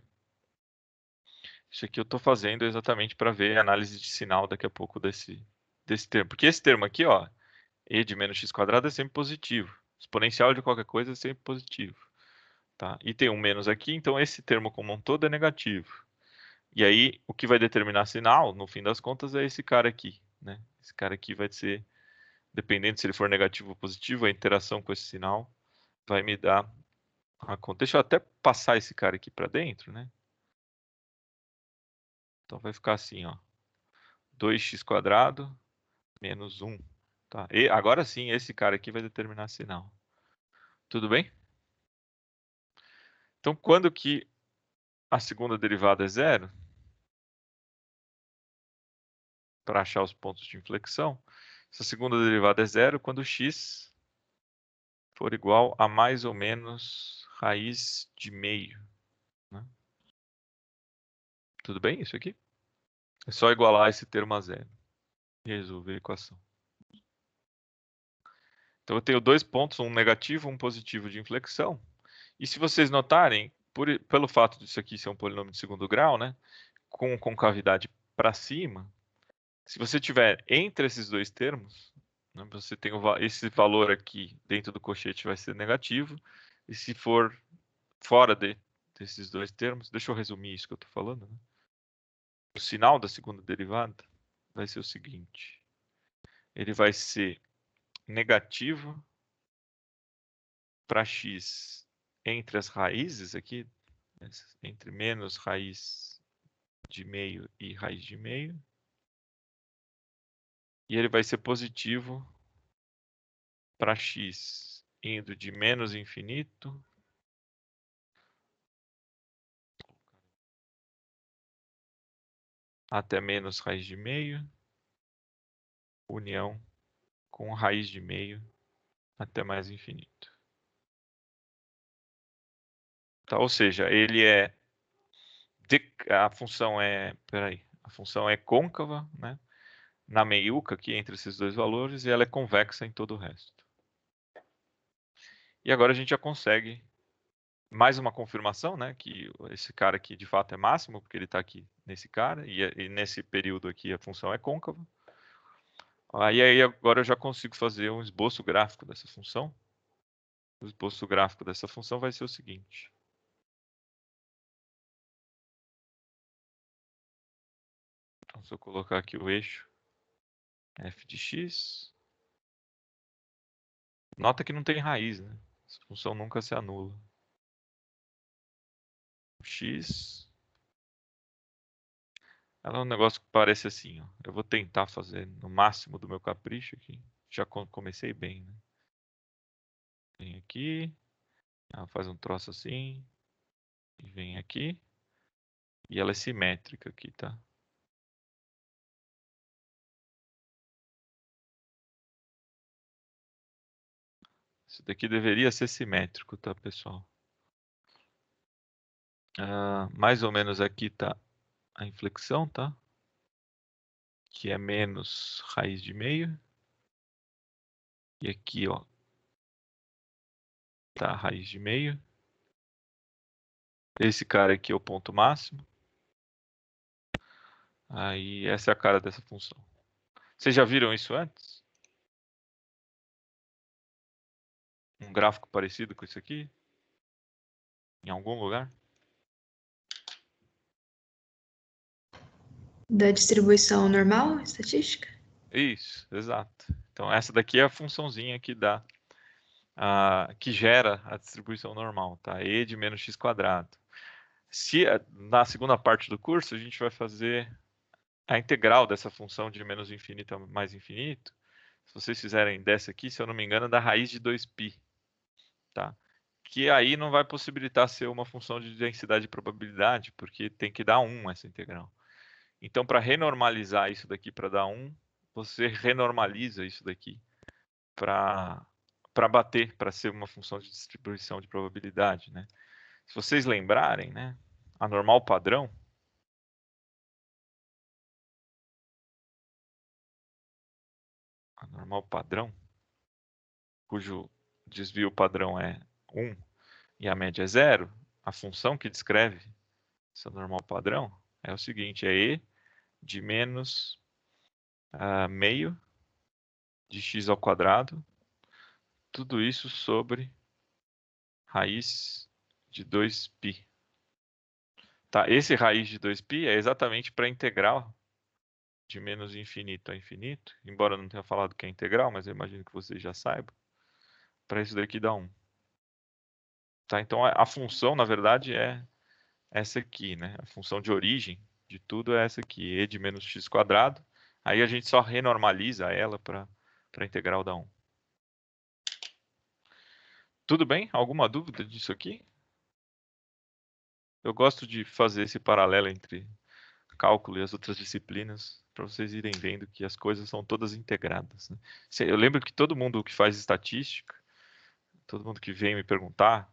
Isso aqui eu estou fazendo exatamente para ver a análise de sinal daqui a pouco desse termo. Porque esse termo aqui, ó, e de menos x quadrado é sempre positivo. Exponencial de qualquer coisa é sempre positivo. Tá? E tem um menos aqui, então esse termo como um todo é negativo. E aí, o que vai determinar sinal, no fim das contas, é esse cara aqui. Né? Esse cara aqui vai ser, dependendo se ele for negativo ou positivo, a interação com esse sinal vai me dar a conta. Deixa eu até passar esse cara aqui para dentro, né? Então vai ficar assim, ó. 2x quadrado menos 1. Tá? E agora sim, esse cara aqui vai determinar sinal. Tudo bem? Então, quando que a segunda derivada é zero, para achar os pontos de inflexão, essa segunda derivada é zero quando x for igual a mais ou menos raiz de meio. Né? Tudo bem isso aqui? É só igualar esse termo a zero e resolver a equação. Então eu tenho dois pontos, um negativo e um positivo de inflexão. E se vocês notarem, pelo fato disso aqui ser um polinômio de segundo grau, né, com concavidade para cima, se você tiver entre esses dois termos, né, você tem esse valor aqui dentro do cochete vai ser negativo, e se for fora desses dois termos, deixa eu resumir isso que eu estou falando. Né? O sinal da segunda derivada vai ser o seguinte: ele vai ser negativo para x entre as raízes aqui, entre menos raiz de meio e raiz de meio, e ele vai ser positivo para x indo de menos infinito até menos raiz de meio, união com raiz de meio até mais infinito. Tá? Ou seja, ele é a função é côncava, né, na meiuca aqui entre esses dois valores, e ela é convexa em todo o resto. E agora a gente já consegue mais uma confirmação, né, que esse cara aqui de fato é máximo, porque ele está aqui nesse cara, e nesse período aqui a função é côncava. Aí agora eu já consigo fazer um esboço gráfico dessa função. O esboço gráfico dessa função vai ser o seguinte. Então, se eu colocar aqui o eixo f de x, nota que não tem raiz, né? Essa função nunca se anula. X, ela é um negócio que parece assim, ó. Eu vou tentar fazer no máximo do meu capricho aqui. Já comecei bem, né? Vem aqui, ela faz um troço assim, e vem aqui, e ela é simétrica aqui, tá? Isso daqui deveria ser simétrico, tá, pessoal? Mais ou menos aqui tá a inflexão, tá? Que é menos raiz de meio. E aqui, ó, tá a raiz de meio. Esse cara aqui é o ponto máximo. Aí, essa é a cara dessa função. Vocês já viram isso antes? Um gráfico parecido com isso aqui? Em algum lugar? Da distribuição normal, estatística? Isso, exato. Então, essa daqui é a funçãozinha que dá, que gera a distribuição normal, tá? E de menos x quadrado. Na segunda parte do curso, a gente vai fazer a integral dessa função de menos infinito a mais infinito. Se vocês fizerem dessa aqui, se eu não me engano, é da raiz de 2π. Tá? que aí não vai possibilitar ser uma função de densidade de probabilidade, porque tem que dar 1 essa integral. Então, para renormalizar isso daqui para dar 1, você renormaliza isso daqui para bater, para ser uma função de distribuição de probabilidade, né? Se vocês lembrarem, né, a normal padrão, cujo desvio padrão é 1 e a média é 0, a função que descreve essa normal padrão é o seguinte, é e de menos meio de x ao quadrado, tudo isso sobre raiz de 2π. Tá, esse raiz de 2π é exatamente para a integral de menos infinito a infinito, embora eu não tenha falado que é integral, mas eu imagino que vocês já saibam, para isso daqui dá 1. Tá, então a função, na verdade, é essa aqui, né? A função de origem de tudo é essa aqui, e de menos x quadrado. Aí a gente só renormaliza ela para a integral da 1. Tudo bem? Alguma dúvida disso aqui? Eu gosto de fazer esse paralelo entre cálculo e as outras disciplinas, para vocês irem vendo que as coisas são todas integradas, né? Eu lembro que todo mundo que faz estatística, todo mundo que vem me perguntar,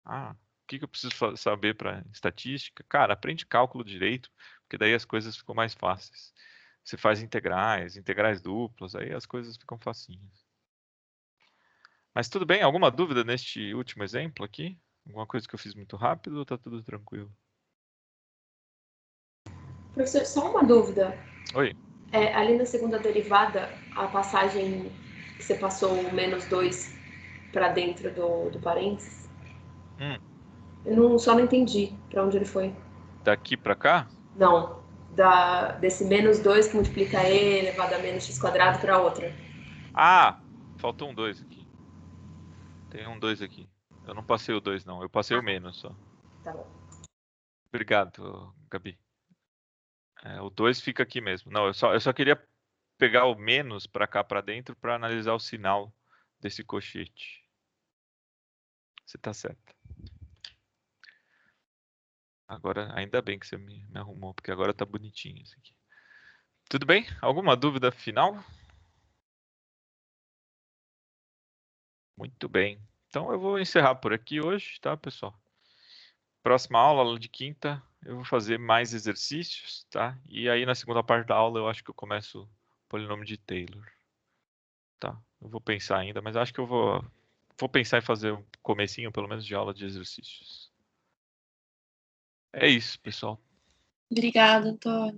o que eu preciso saber para estatística? Cara, aprende cálculo direito, porque daí as coisas ficam mais fáceis. Você faz integrais duplas, aí as coisas ficam facinhas. Mas tudo bem, alguma dúvida neste último exemplo aqui? Alguma coisa que eu fiz muito rápido ou está tudo tranquilo? Professor, só uma dúvida. Oi. Ali na segunda derivada, a passagem que você passou o menos 2 para dentro do parênteses, eu só não entendi para onde ele foi. Daqui para cá? Não, desse menos 2 que multiplica e elevado a menos x quadrado para outra. Faltou um 2 aqui. Tem um 2 aqui. Eu não passei o 2 não, eu passei o menos só. Tá bom. Obrigado, Gabi. O 2 fica aqui mesmo. Não, eu só queria pegar o menos para cá para dentro para analisar o sinal desse cochete. Você tá certo. Agora, ainda bem que você me arrumou, porque agora tá bonitinho isso aqui. Tudo bem? Alguma dúvida final? Muito bem. Então eu vou encerrar por aqui hoje, tá, pessoal? Próxima aula de quinta, eu vou fazer mais exercícios, tá? E aí na segunda parte da aula eu acho que eu começo o polinômio de Taylor. Tá? Eu vou pensar ainda, mas acho que eu vou pensar em fazer um comecinho, pelo menos, de aula de exercícios. É isso, pessoal. Obrigada, Antônio.